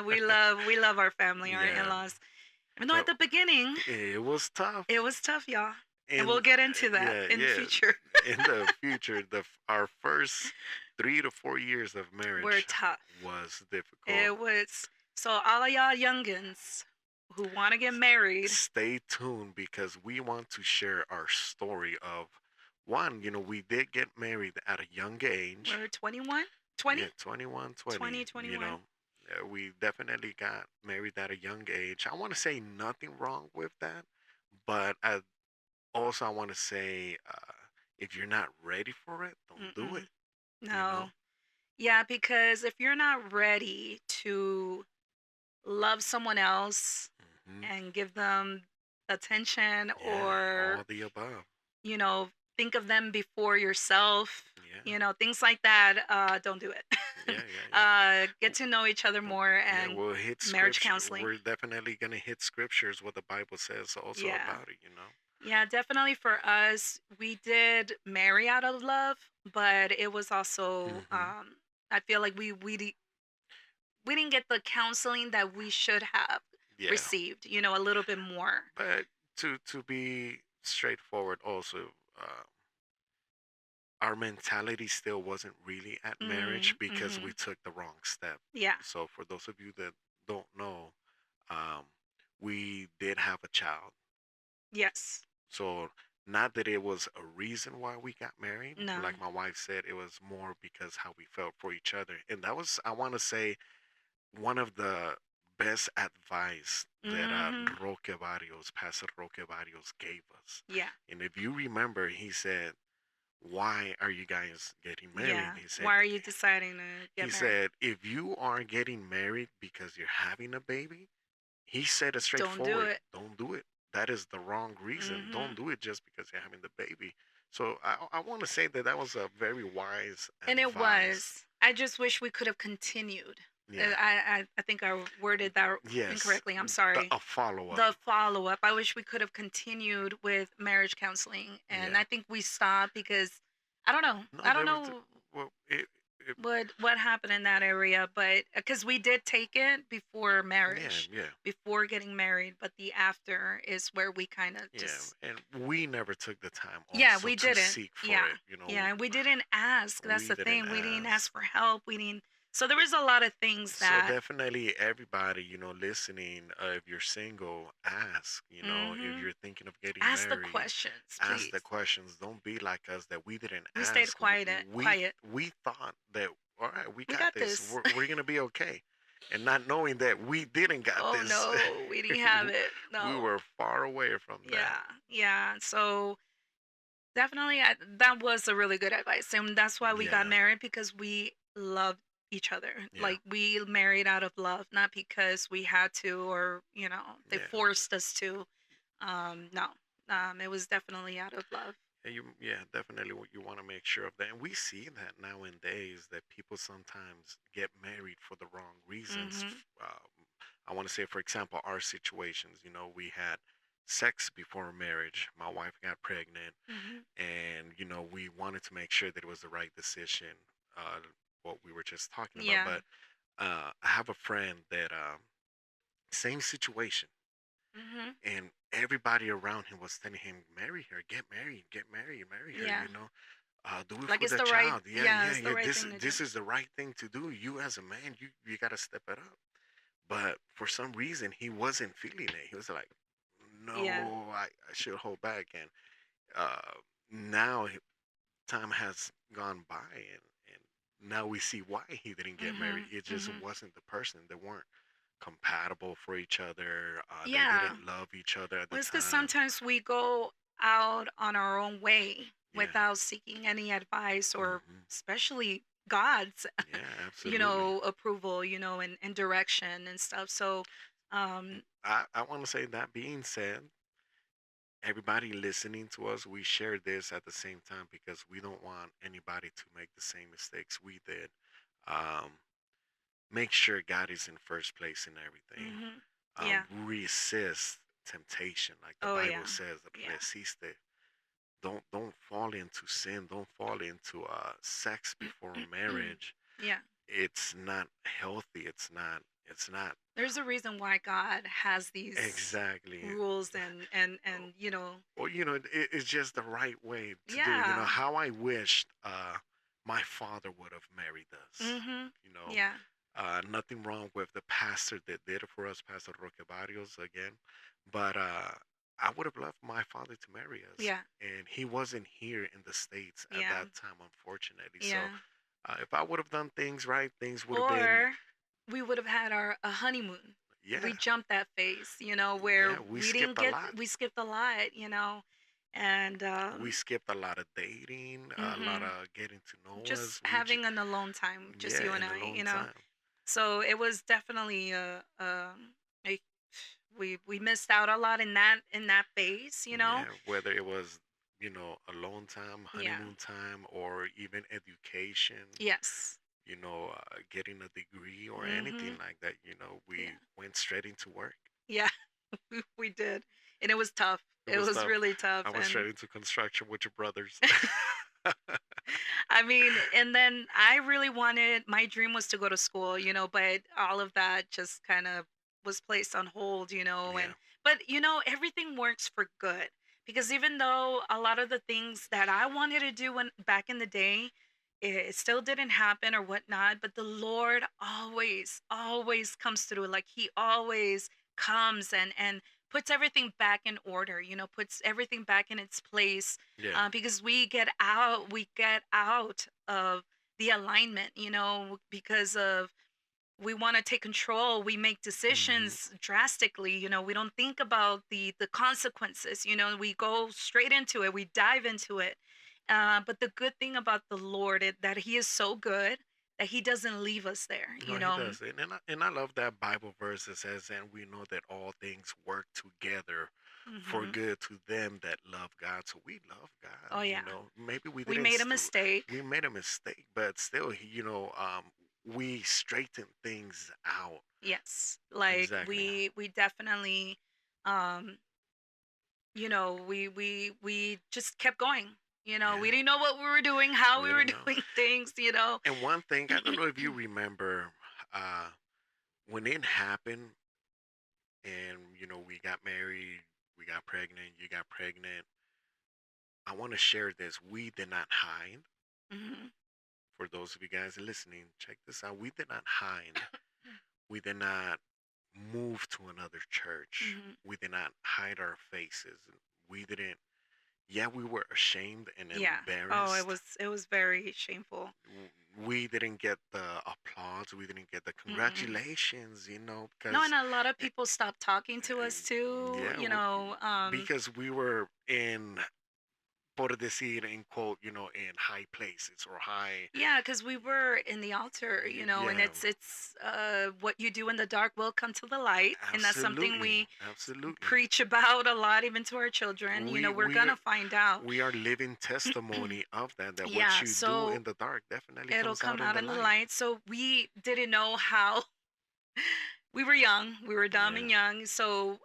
A: We love our family, our
B: Yeah.
A: in-laws. Even though at
B: But
A: the beginning
B: it was tough.
A: it was tough, y'all, and we'll
B: And
A: get into that
B: yeah,
A: in the
B: yeah.
A: future.
B: In the future, our first 3 to 4 years of
A: We're
B: marriage
A: tough.
B: was difficult.
A: It was so all of y'all youngins who want to get married.
B: Stay tuned because we want to share our story of one, we did get married at a young age.
A: We're 21,
B: Yeah,
A: 20,
B: 21, 20,
A: 20, 21.
B: we definitely got married at a young age. I want to say nothing wrong with that, but also I want to say, if you're not ready for it, don't do it.
A: Mm-mm.
B: You know.
A: No. Yeah, because if you're not ready to love someone else
B: Hmm.
A: and give them attention,
B: Yeah,
A: or
B: all the above.
A: you know, think of them before yourself,
B: Yeah,
A: things like that, don't do it.
B: yeah, yeah, yeah.
A: Get to know each other more,
B: Yeah,
A: and
B: we'll hit
A: marriage
B: scripture.
A: counseling.
B: We're definitely gonna hit scriptures, what the Bible says also
A: Yeah.
B: about it. You know.
A: Yeah, definitely for us, we did marry out of love, but it was also,
B: Hmm.
A: I feel like we didn't get the counseling that we should have
B: Yeah,
A: received, a little bit more.
B: but to be straightforward, also, our mentality still wasn't really at marriage because we
A: Mhm.
B: took the wrong step.
A: Yeah.
B: So for those of you that don't know, um, we did have a child.
A: Yes.
B: So not that it was a reason why we got married.
A: No.
B: Like my wife said, it was more because how we felt for each other. And that was, I want to say, one of the best advice that
A: Mhm.
B: Pastor Roque Barrios gave us.
A: Yeah.
B: And if you remember, he said, why are you guys getting married?
A: Yeah. Why are you deciding to
B: He
A: get married?
B: said, if you are getting married because you're having a baby, he said it
A: Don't do
B: straightforward,
A: it.
B: don't do it. That is the wrong reason. Don't
A: Mhm.
B: do it just because you're having the baby. So I want to say that that was a very wise
A: And it
B: advice.
A: was. I just wish we could have continued.
B: Yeah.
A: I think I worded that
B: Yes.
A: incorrectly. I'm sorry.
B: A follow up.
A: The follow up. I wish we could have continued with marriage counseling, and
B: Yeah.
A: I think we stopped because I don't know.
B: No,
A: I don't
B: there was,
A: know
B: well, it
A: what happened in that area, but because we did take it before
B: yeah,
A: marriage,
B: yeah.
A: before getting married, but the after is where we kind of
B: Yeah,
A: just,
B: and we never took the time
A: yeah,
B: also
A: we
B: to
A: didn't.
B: seek for
A: Yeah.
B: it. You know,
A: Yeah, and we didn't ask. That's
B: we
A: the
B: didn't
A: thing. We didn't ask
B: ask.
A: for help. We didn't. So there was a lot of things
B: So
A: that.
B: definitely everybody, listening, if you're single, ask, if
A: Mhm.
B: you're thinking of getting
A: Ask the
B: married,
A: questions,
B: ask the
A: please.
B: questions. Don't be like us that we didn't
A: We stayed
B: ask.
A: quiet. Quiet.
B: We thought that, all right, we
A: We
B: got
A: got
B: this.
A: this.
B: We're gonna be okay. And not knowing that we didn't got
A: Oh
B: this.
A: no, we didn't have it.
B: We
A: No.
B: were far away from that.
A: Yeah. Yeah. So definitely, that was a really good advice, and that's why we got
B: Yeah,
A: married, because we loved each other.
B: yeah,
A: Like, we married out of love, not because we had to, or they
B: yeah.
A: forced us to. No, it was definitely out of love.
B: Yeah, definitely. You want to make sure of that, and we see that nowadays that people sometimes get married for the wrong reasons.
A: Mhm.
B: I want to say, for example, our situations. We had sex before marriage. My wife got pregnant,
A: Mhm.
B: and we wanted to make sure that it was the right decision. Uh, what we were just talking about,
A: Yeah.
B: but I have a friend that same situation,
A: Mhm.
B: and everybody around him was telling him, "Marry her, get married, marry her."
A: Yeah.
B: Do it
A: Like,
B: for
A: it's
B: the
A: the right.
B: child. Yeah,
A: Yeah,
B: yeah,
A: it's the
B: yeah.
A: right
B: This
A: thing to do.
B: this is the right thing to do. You as a man, you gotta step it up. But for some reason, he wasn't feeling it. He was like,
A: Yeah.
B: "No, I should hold back." And uh, now time has gone by, and now we see why he didn't get married.
A: Mhm.
B: It just
A: Mhm.
B: wasn't the person. They weren't compatible for each other. They
A: Yeah.
B: didn't love each other at the
A: Well, it's because
B: time.
A: sometimes we go out on our own way
B: Yeah.
A: without seeking any advice, or
B: Hmm.
A: especially God's,
B: Yeah, absolutely.
A: approval, and direction and stuff. So, um,
B: I want to say that being said, everybody listening to us, we share this at the same time because we don't want anybody to make the same mistakes we did. Um, make sure God is in first place in everything.
A: mhm. Yeah.
B: Resist temptation, like the
A: Oh,
B: Bible
A: yeah.
B: says.
A: Yeah.
B: Resiste. Don't fall into sin. Don't fall into sex before marriage.
A: Yeah.
B: It's not healthy. It's not. It's not
A: There's a reason why God has these
B: exactly.
A: rules, and
B: Well, it's just the right way to do it.
A: yeah.
B: How I wished my father would have married us.
A: Mhm.
B: You know,
A: Yeah.
B: nothing wrong with the pastor that did it for us, Pastor Roque Barrios again, but I would have loved my father to marry us,
A: Yeah.
B: and he wasn't here in the States at
A: Yeah.
B: that time, unfortunately. So
A: Yeah.
B: if I would have done things right, things would have been,
A: Or we would have had a honeymoon.
B: yeah,
A: We jumped that phase, where
B: yeah. We skipped a lot.
A: we skipped a lot, And
B: We skipped a lot of dating, a lot
A: mhm,
B: of getting to know
A: just
B: us.
A: having an alone time, just
B: Yeah,
A: you and
B: in a
A: I,
B: long
A: you know.
B: time.
A: So it was definitely a we missed out a lot in that phase, you know.
B: Yeah, whether it was, alone time,
A: Yeah.
B: honeymoon time, or even education,
A: Yes.
B: getting a degree or anything
A: Mhm.
B: like that, we
A: Yeah.
B: went straight into work.
A: Yeah. We did. And it was tough.
B: It
A: It
B: was
A: was
B: tough.
A: really
B: I
A: tough
B: went straight
A: and
B: into construction with your brothers.
A: I mean, and then I really wanted my dream was to go to school, you know, but all of that just kind of was placed on hold, you know,
B: Yeah.
A: and but you know, everything works for good because even though a lot of the things that I wanted to do when back in the day, it still didn't happen or whatnot, but the Lord always comes through. Like he always comes and puts everything back in order, you know, puts everything back in its place
B: Yeah.
A: because we get out of the alignment, you know, because of we want to take control. We make
B: Hmm.
A: decisions drastically, you know. We don't think about the consequences, you know. We go straight into it. We dive into it. But the good thing about the Lord is that He is so good that He doesn't leave us there,
B: No,
A: you
B: he
A: know.
B: does. And I love that Bible verse that says, and we know that all things work together for
A: Hmm.
B: good to them that love God. So we love God.
A: Oh yeah,
B: Maybe we
A: we
B: didn't,
A: made a mistake.
B: we made a mistake, but still, we straightened things out.
A: Yes, like
B: Exactly.
A: we definitely um you know, we just kept going. You know,
B: Yeah.
A: we didn't know what we were doing, how
B: We
A: we were
B: didn't know.
A: doing things, you know.
B: And one thing, I don't know if you remember, uh, when it happened and, we got married, we got pregnant, you got pregnant. I want to share this. We did not hide.
A: Hmm.
B: For those of you guys listening, check this out. We did not hide. We did not move to another church.
A: Hmm.
B: We did not hide our faces. We didn't, yeah, we were ashamed and
A: Yeah. Oh,
B: embarrassed.
A: it was very shameful.
B: We didn't get the applause. We didn't get the
A: Mm-mm.
B: congratulations,
A: No,
B: because,
A: and a lot of people stopped talking to us too.
B: yeah,
A: You know,
B: because we were in, por decir, in quote, in high places or high,
A: yeah, because we were in the altar, you know, and
B: yeah,
A: it's what you do in the dark will come to the light, and that's something
B: absolutely,
A: we
B: absolutely.
A: preach about a lot, even to our children. You know,
B: We
A: we're
B: we
A: gonna find out.
B: we are living testimony of that. That what
A: Yeah,
B: you do
A: so
B: in the dark definitely
A: it'll
B: comes
A: come
B: out in
A: out
B: the
A: in the
B: light.
A: light. So we didn't know how we were young, we were dumb
B: Yeah,
A: and young. So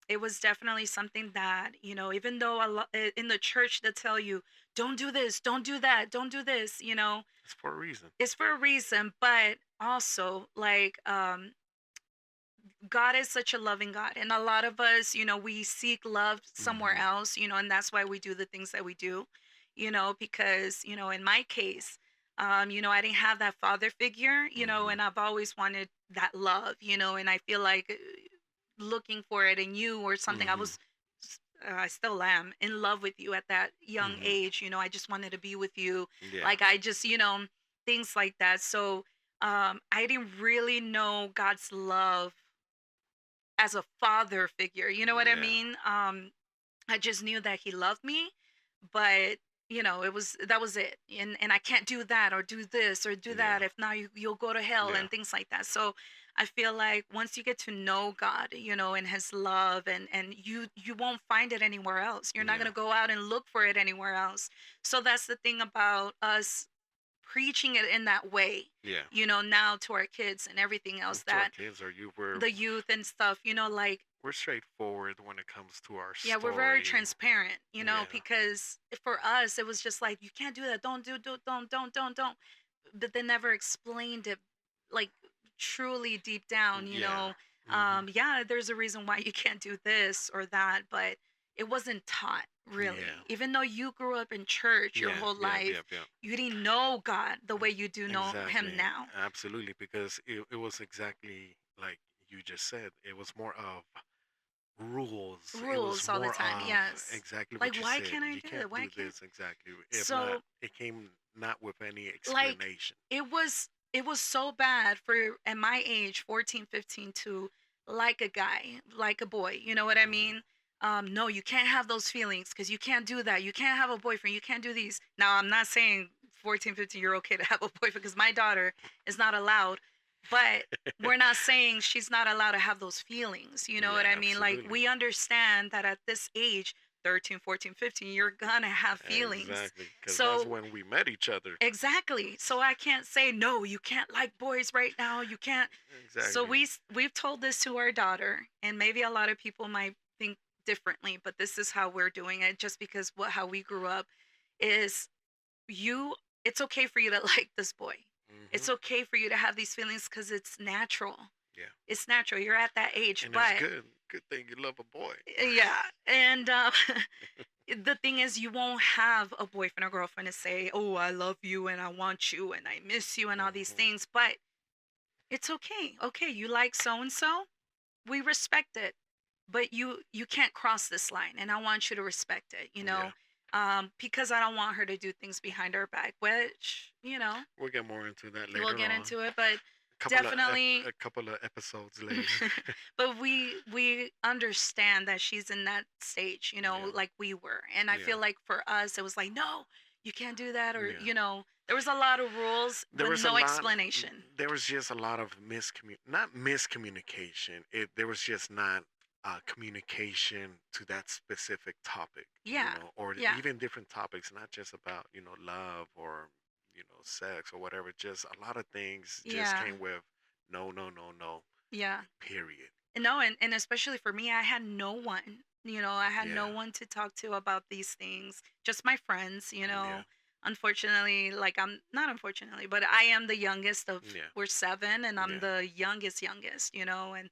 A: it was definitely something that, you know, even though a lot in the church they tell you, don't do this, don't do that, don't do this, you know,
B: it's for a reason.
A: it's for a reason, but also like God is such a loving God. And a lot of us, you know, we seek love somewhere
B: Hmm.
A: else, you know, and that's why we do the things that we do, you know, because, you know, in my case, you know, I didn't have that father figure, you know,
B: Hmm.
A: and I've always wanted that love, you know, and I feel like looking for it in you or something.
B: Hmm.
A: I still am in love with you at that young
B: Hmm.
A: age, you know, I just wanted to be with you.
B: Yeah,
A: Like, I just, you know, things like that. So, I didn't really know God's love as a father figure, you know what I
B: yeah,
A: mean? I just knew that he loved me, but you know, it was that was it. And I can't do that or do this or do that
B: yeah,
A: if not you'll go to hell
B: yeah,
A: and things like that. So I feel like once you get to know God, you know, and his love and you won't find it anywhere else. You're not going
B: yeah,
A: to go out and look for it anywhere else. So that's the thing about us preaching it in that way,
B: yeah.
A: you know, now to our kids and everything else
B: To our
A: that
B: kids, or you were
A: the youth and stuff, you know, like
B: we're straightforward when it comes to our
A: yeah, we're very
B: story.
A: transparent, you know,
B: Yeah,
A: because for us it was just like you can't do that. Don't. But they never explained it like truly deep down, you
B: yeah.
A: know.
B: Hmm.
A: Yeah, there's a reason why you can't do this or that, but it wasn't taught
B: Yeah,
A: really. Even though you grew up in church your
B: yeah,
A: whole
B: yeah, yeah,
A: life,
B: yeah.
A: you didn't know God the way you do know him
B: Exactly,
A: now.
B: absolutely, because it was exactly like you just said. It was more of rules. It was
A: Rules all the
B: more
A: time.
B: of
A: Yes.
B: exactly
A: Like
B: what you
A: why
B: said.
A: can't I
B: You
A: do it?
B: can't
A: Why
B: do
A: can't
B: this exactly. If not,
A: so
B: it came not with any
A: like
B: explanation.
A: it was so bad for at my age 14, 15 to like a guy like a boy, you know what I
B: Hmm.
A: mean. no, you can't have those feelings because you can't do that. You can't have a boyfriend. You can't do these. Now, I'm not saying 14, 15-year old kid to have a boyfriend because my daughter is not allowed, but we're not saying she's not allowed to have those feelings. You know
B: Yeah,
A: what I mean? Like,
B: absolutely.
A: we understand that at this age, 13, 14, 15, you're gonna have feelings.
B: Exactly, because that's
A: So,
B: when we met each other.
A: exactly. So I can't say no, you can't like boys right now. You can't. So
B: Exactly.
A: we've told this to our daughter, and maybe a lot of people might think differently, but this is how we're doing it just because what how we grew up is you it's okay for you to like this boy.
B: Hmm.
A: It's okay for you to have these feelings cuz it's natural.
B: Yeah,
A: It's natural. You're at that age,
B: and it's
A: but
B: good. Good thing you love a boy.
A: yeah. And the thing is you won't have a boyfriend or girlfriend to say, "Oh, I love you and I want you and I miss you and all these
B: Hmm.
A: things." But it's okay. Okay, you like so and so? We respect it. But you can't cross this line and I want you to respect it,
B: Yeah,
A: because I don't want her to do things behind our back, which,
B: we'll get more into that
A: we'll
B: later
A: get
B: on.
A: into it, but
B: Couple of
A: definitely.
B: a couple of episodes later.
A: But we understand that she's in that stage,
B: Yeah,
A: like we were. And I
B: yeah,
A: feel like for us it was like, no, you can't do that, or
B: yeah.
A: there was a lot of rules
B: There
A: but
B: was a
A: no
B: lot.
A: explanation.
B: There was just a lot of not miscommunication. There was just not communication to that specific topic,
A: Yeah.
B: or
A: Yeah.
B: even different topics, not just about love or sex or whatever. Just a lot of things just
A: Yeah.
B: came with no, no, no, no.
A: Yeah.
B: Period.
A: No, and especially for me, I had no one. I had no
B: Yeah,
A: one to talk to about these things. Just my friends.
B: yeah,
A: Unfortunately, like I'm not unfortunately, but I am the youngest of
B: yeah,
A: we're seven, and I'm
B: yeah,
A: the youngest. And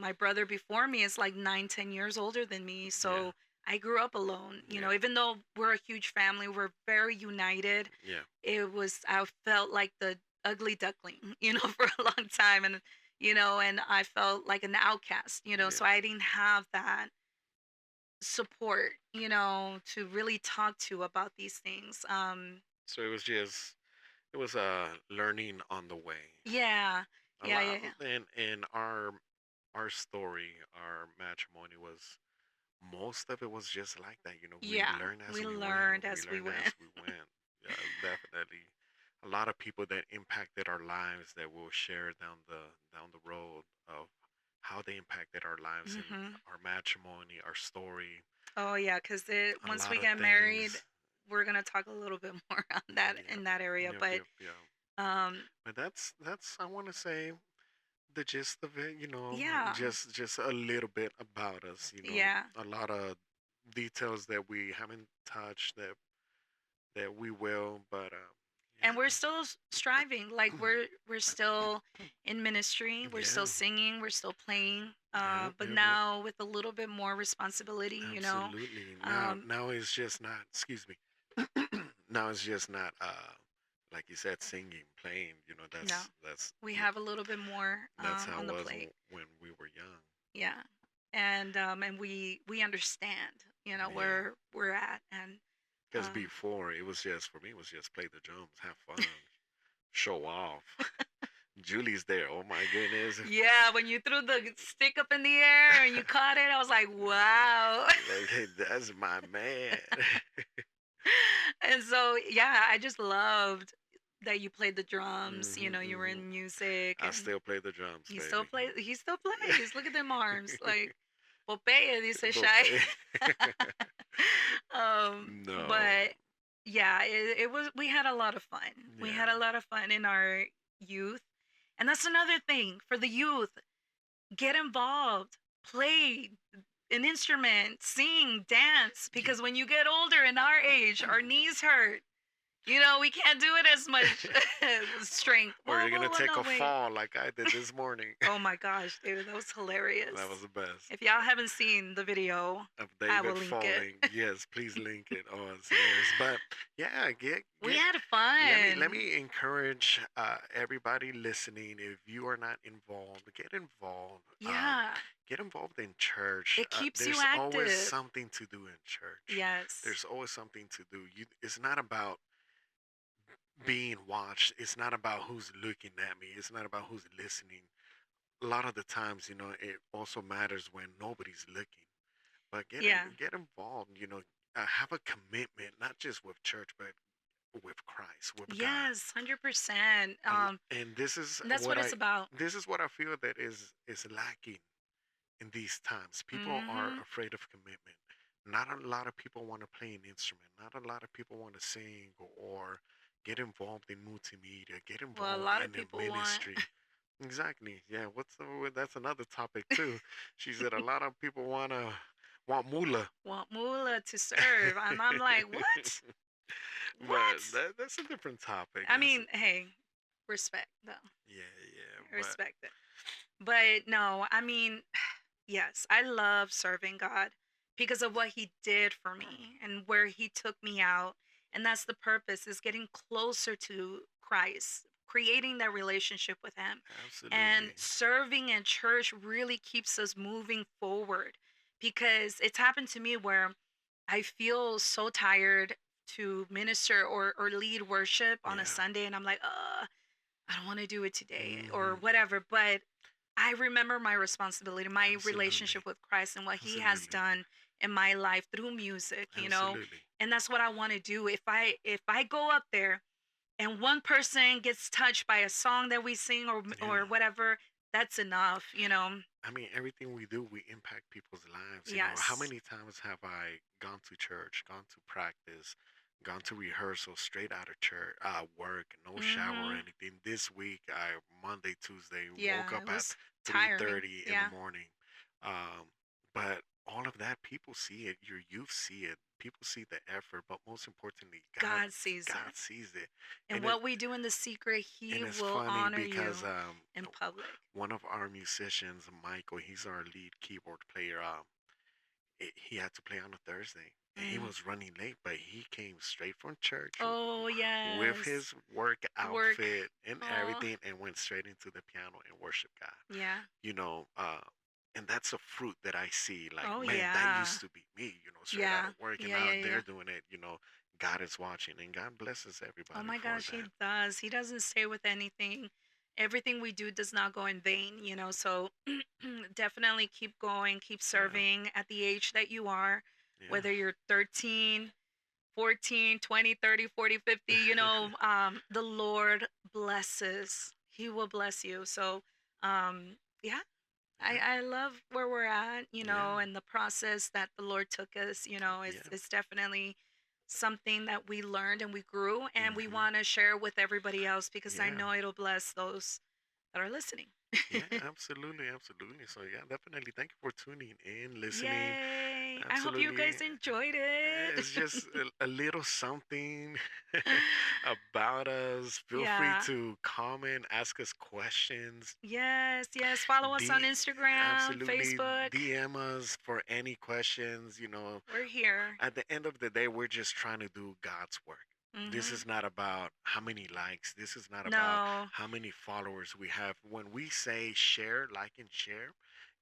A: my brother before me is like 9, 10 years older than me.
B: yeah,
A: So I grew up alone.
B: yeah,
A: Even though we're a huge family, we're very united.
B: yeah,
A: I felt like the ugly duckling, for a long time, and I felt like an outcast, so
B: yeah.
A: I didn't have that support, to really talk to about these things.
B: So it was learning on the way.
A: Yeah.
B: A
A: Yeah,
B: lot,
A: yeah, yeah.
B: and our story, our matrimony was most of it was just like that. We
A: Yeah,
B: learned as
A: we
B: we went.
A: learned
B: We
A: as we
B: learned
A: went.
B: as we went. Yeah, definitely. A lot of people that impacted our lives that we'll share down the road of how they impacted our lives in
A: Hmm.
B: our matrimony, our story,
A: Oh yeah, because
B: a
A: once
B: lot
A: we
B: of
A: get married,
B: things.
A: we're gonna talk a little bit more on that
B: Yep,
A: in that area.
B: yep,
A: But
B: yep, yep.
A: um,
B: But that's I want to say the gist of it,
A: yeah,
B: just a little bit about us,
A: yeah.
B: a lot of details that we haven't touched that we will, but
A: And we're still striving, like we're still in ministry, we're
B: yeah,
A: still singing, we're still playing,
B: yep,
A: but
B: yep, yep,
A: now with a little bit more responsibility.
B: absolutely. Now
A: um
B: now it's just not, excuse me. Now it's just not like you said, singing, playing,
A: no, we have a little bit more
B: that's how
A: on
B: it
A: the
B: was
A: plate.
B: when we were young.
A: Yeah. And we understand,
B: Yeah.
A: where we're at. And
B: Because
A: um
B: before it was just, for me, it was just play the drums, have fun, show off. Julie's there. Oh my goodness.
A: yeah, when you threw the stick up in the air and you caught it, I was like, wow.
B: Like, hey, that's my man.
A: And so, yeah, I just loved that you played the drums. You were
B: Hmm.
A: in music,
B: I
A: and
B: still play the drums,
A: he still
B: baby.
A: plays. He still plays. Look at them arms, like Popeye, dice
B: But
A: Shy.
B: no.
A: But yeah, it was. We had a lot of fun. We had
B: Yeah.
A: a lot of fun in our youth, and that's another thing for the youth. Get involved, play an instrument, sing, dance,
B: You,
A: because when you get older in our age, our knees hurt. We can't do it as much strength.
B: or
A: Whoa,
B: you're
A: whoa,
B: gonna
A: whoa,
B: take
A: no,
B: a
A: wait.
B: fall like I did this morning.
A: Oh my gosh, dude, that was
B: That was
A: hilarious.
B: the best.
A: If y'all haven't seen the video,
B: Of
A: I will
B: David
A: link it.
B: falling. Yes, please link it. Oh, it's hilarious. But yeah,
A: We
B: get.
A: had
B: Let
A: fun.
B: me encourage everybody listening. If you are not involved, get involved.
A: Yeah,
B: Get involved in church.
A: it keeps you
B: There's always
A: active.
B: something to do in church.
A: Yes.
B: There's always something to do. It's not about being watched. It's not about who's looking at me. It's not about who's listening. A lot of the times, it also matters when nobody's looking. but
A: Yeah.
B: get involved. Have a commitment, not just with church, but with Christ, with God.
A: Yes, 100%.
B: And this is
A: That's
B: what
A: what it's about.
B: I feel that is lacking in these times. People are
A: Mhm.
B: afraid of commitment. Not a lot of people want to play an instrument. Not a lot of people want to sing or get involved in multimedia, get
A: Well, a
B: involved
A: lot of
B: in a
A: people want
B: ministry. Exactly. Yeah. That's another topic too. She said a lot of people want moolah.
A: want Mula to serve. And I'm like, "What?
B: But
A: What?"
B: that's a different topic.
A: I mean, hey, respect though.
B: Yeah, yeah. But
A: Respect it. But no, I mean, yes, I love serving God because of what he did for me and where he took me out. And that's the purpose, is getting closer to Christ, creating that relationship with him. And
B: absolutely.
A: serving in church really keeps us moving forward, because it's happened to me where I feel so tired to minister or lead worship on a
B: Yeah.
A: Sunday, and I'm like, I don't want to do it today or
B: Hmm.
A: whatever. But I remember my responsibility, my
B: Absolutely.
A: relationship with Christ and what he has
B: Absolutely.
A: done in my life through music.
B: Absolutely.
A: And that's what I want to do. If I go up there and one person gets touched by a song that we sing or
B: Yeah.
A: whatever, that's enough.
B: I mean, everything we do, we impact people's lives. How
A: Yes.
B: many times have I gone to church, gone to practice, gone to rehearsal straight out of church, work, no shower or
A: Mhm.
B: anything. This week, I Monday, Tuesday, woke
A: Yeah, it
B: up at
A: was tiring.
B: 3:30 in the
A: Yeah.
B: morning. Um, but all of that, people see it. Your youth see it. People see the effort, but most importantly,
A: God sees
B: God
A: it.
B: sees it,
A: And
B: and it
A: what we do in the secret, he
B: and it's
A: will
B: funny
A: honor
B: because
A: you in public.
B: one of our musicians, Michael, he's our lead keyboard player. He had to play on a Thursday, and he
A: Mm.
B: was running late, but he came straight from church
A: Oh,
B: with
A: yes.
B: his work
A: Work.
B: outfit and
A: Oh,
B: everything, and went straight into the piano and worship God.
A: yeah.
B: You know, uh, and that's a fruit that I see. Like,
A: Oh,
B: man, that
A: yeah.
B: used to be me. Straight out
A: Yeah.
B: of work, and
A: Yeah, yeah,
B: now
A: yeah.
B: they're doing it. God is watching, and God blesses
A: Oh
B: everybody
A: my
B: for
A: gosh, he
B: that.
A: does. He doesn't stay with anything. Everything we do does not go in vain. So definitely keep going, keep
B: Yeah,
A: serving at the age that you are,
B: yeah.
A: whether you're 13, 14, 20, 30, 40, 50. The Lord blesses. He will bless you. So, yeah, I,
B: Yeah,
A: I love where we're at,
B: yeah,
A: and the process that the Lord took us, is,
B: yeah.
A: is definitely something that we learned and we grew, and we
B: Hmm.
A: want to share with everybody else because I
B: Yeah,
A: know it'll bless those that are listening.
B: yeah, absolutely, absolutely. So yeah, definitely. Thank you for tuning in, listening.
A: Yay! I hope you
B: Absolutely.
A: guys enjoyed it.
B: It's just a little something about us. Feel free
A: Yeah.
B: to comment, ask us questions.
A: Yes, yes. Follow us on
B: D
A: Instagram,
B: Absolutely
A: Facebook.
B: DM us for any questions.
A: We're here.
B: At the end of the day, we're just trying to do God's work. This
A: Hmm.
B: is not about how many likes. This is not about
A: No.
B: how many followers we have. When we say share, like, and share,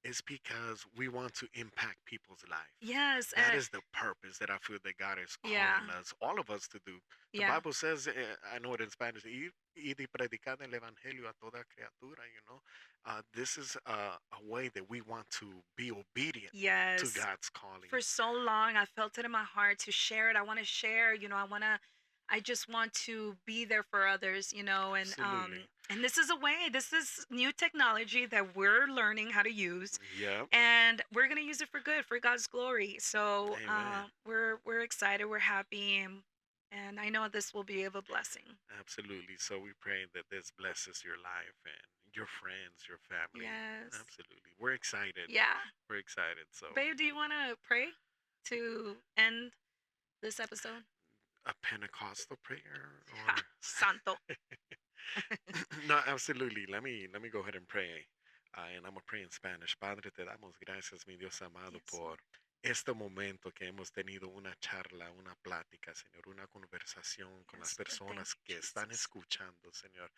B: it's because we want to impact people's life.
A: Yes.
B: That is the purpose that I feel that God is
A: Yeah.
B: calling us, all of us, to do. The
A: Yeah.
B: Bible says, I know it in Spanish, "Id y predicad el evangelio a toda criatura." This is a way that we want to be obedient to
A: Yes.
B: God's calling.
A: For so long I felt it in my heart to share it. I want to share, I just want to be there for others,
B: Absolutely.
A: and this is a way. This is new technology that we're learning how to use,
B: Yeah.
A: and we're going to use it for good, for God's glory. So,
B: Amen.
A: we're excited, we're happy, and I know this will be of a blessing.
B: Absolutely. So we pray that this blesses your life and your friends, your family.
A: Yes.
B: Absolutely. We're excited.
A: Yeah.
B: We're excited. So
A: Babe, do you want to pray to end this episode?
B: a Pentecostal prayer
A: Ha,
B: or
A: santo.
B: no, absolutely. Let me go ahead and pray. And I'm gonna pray in Spanish. Padre, te damos gracias, mi Dios amado,
A: Yes,
B: por
A: Lord.
B: este momento que hemos tenido una charla, una plática, Señor, una conversación con las
A: Yes, Lord. Thank
B: personas
A: you,
B: que están
A: Jesus.
B: escuchando, Señor.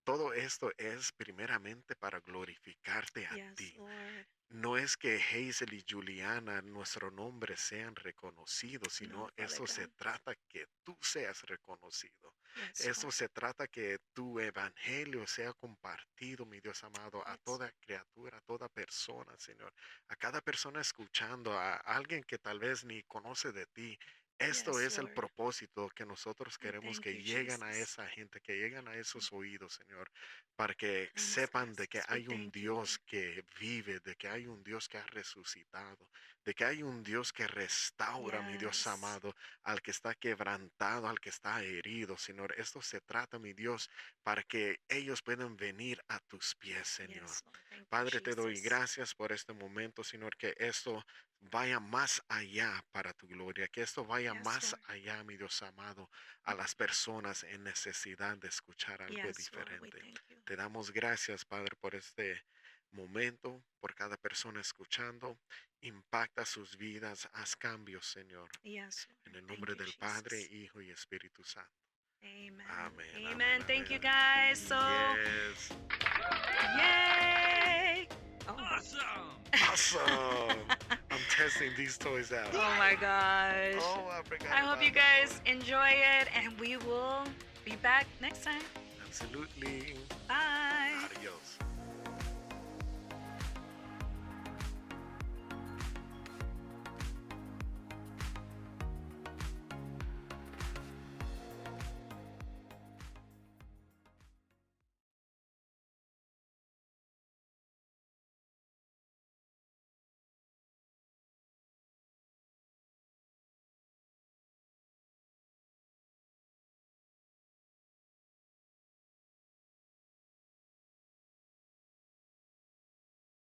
B: todo esto es primeramente para glorificarte a
A: Yes,
B: ti.
A: Lord.
B: No es que Hazel y Juliana, nuestro nombre, sean reconocidos,
A: No,
B: sino
A: Father
B: eso se
A: God.
B: trata que tú seas reconocido.
A: Yes,
B: Eso
A: Lord.
B: se trata que tu evangelio sea compartido, mi Dios amado, a
A: Yes.
B: toda criatura, a toda persona, Señor. A cada persona escuchando, a alguien que tal vez ni conoce de ti. Esto
A: Yes,
B: es el
A: Lord.
B: propósito que nosotros
A: We
B: queremos
A: thank
B: que
A: you,
B: lleguen a
A: Jesus.
B: esa gente, que lleguen a esos oídos, Señor, para que
A: Goodness,
B: sepan de que
A: gracias. We
B: hay un
A: thank you,
B: Dios
A: Lord.
B: que vive, de que hay un Dios que ha resucitado, de que hay un Dios que restaura, mi Dios
A: Yes.
B: amado, al que está quebrantado, al que está herido, Señor. Esto se trata, mi Dios, para que ellos puedan venir a tus pies, Señor.
A: Yes, Lord. Thank you,
B: Padre, te doy
A: Jesus.
B: gracias por este momento, Señor, que esto vaya más allá para tu gloria, que esto vaya
A: Yes,
B: más
A: Lord.
B: allá, mi Dios amado, a las personas en necesidad de escuchar algo
A: Yes, Lord. We
B: diferente.
A: thank you.
B: Te damos gracias, Padre, por este momento, por cada persona escuchando. Impacta sus vidas, haz cambios, Señor.
A: Yes,
B: En
A: Lord.
B: el
A: Thank
B: nombre
A: you,
B: del Padre,
A: Jesus.
B: Hijo y Espíritu Santo.
A: Amen.
B: Amén, amén,
A: Amen. Thank you,
B: amén.
A: guys. So,
B: Yes.
A: yay! Oh.
C: Awesome!
B: Awesome. I'm testing these toys out.
A: Oh my gosh.
B: Oh, I forgot
A: I hope you
B: about that
A: guys
B: one.
A: enjoy it, and we will be back next time.
B: Absolutely.
A: Bye.
B: Adios.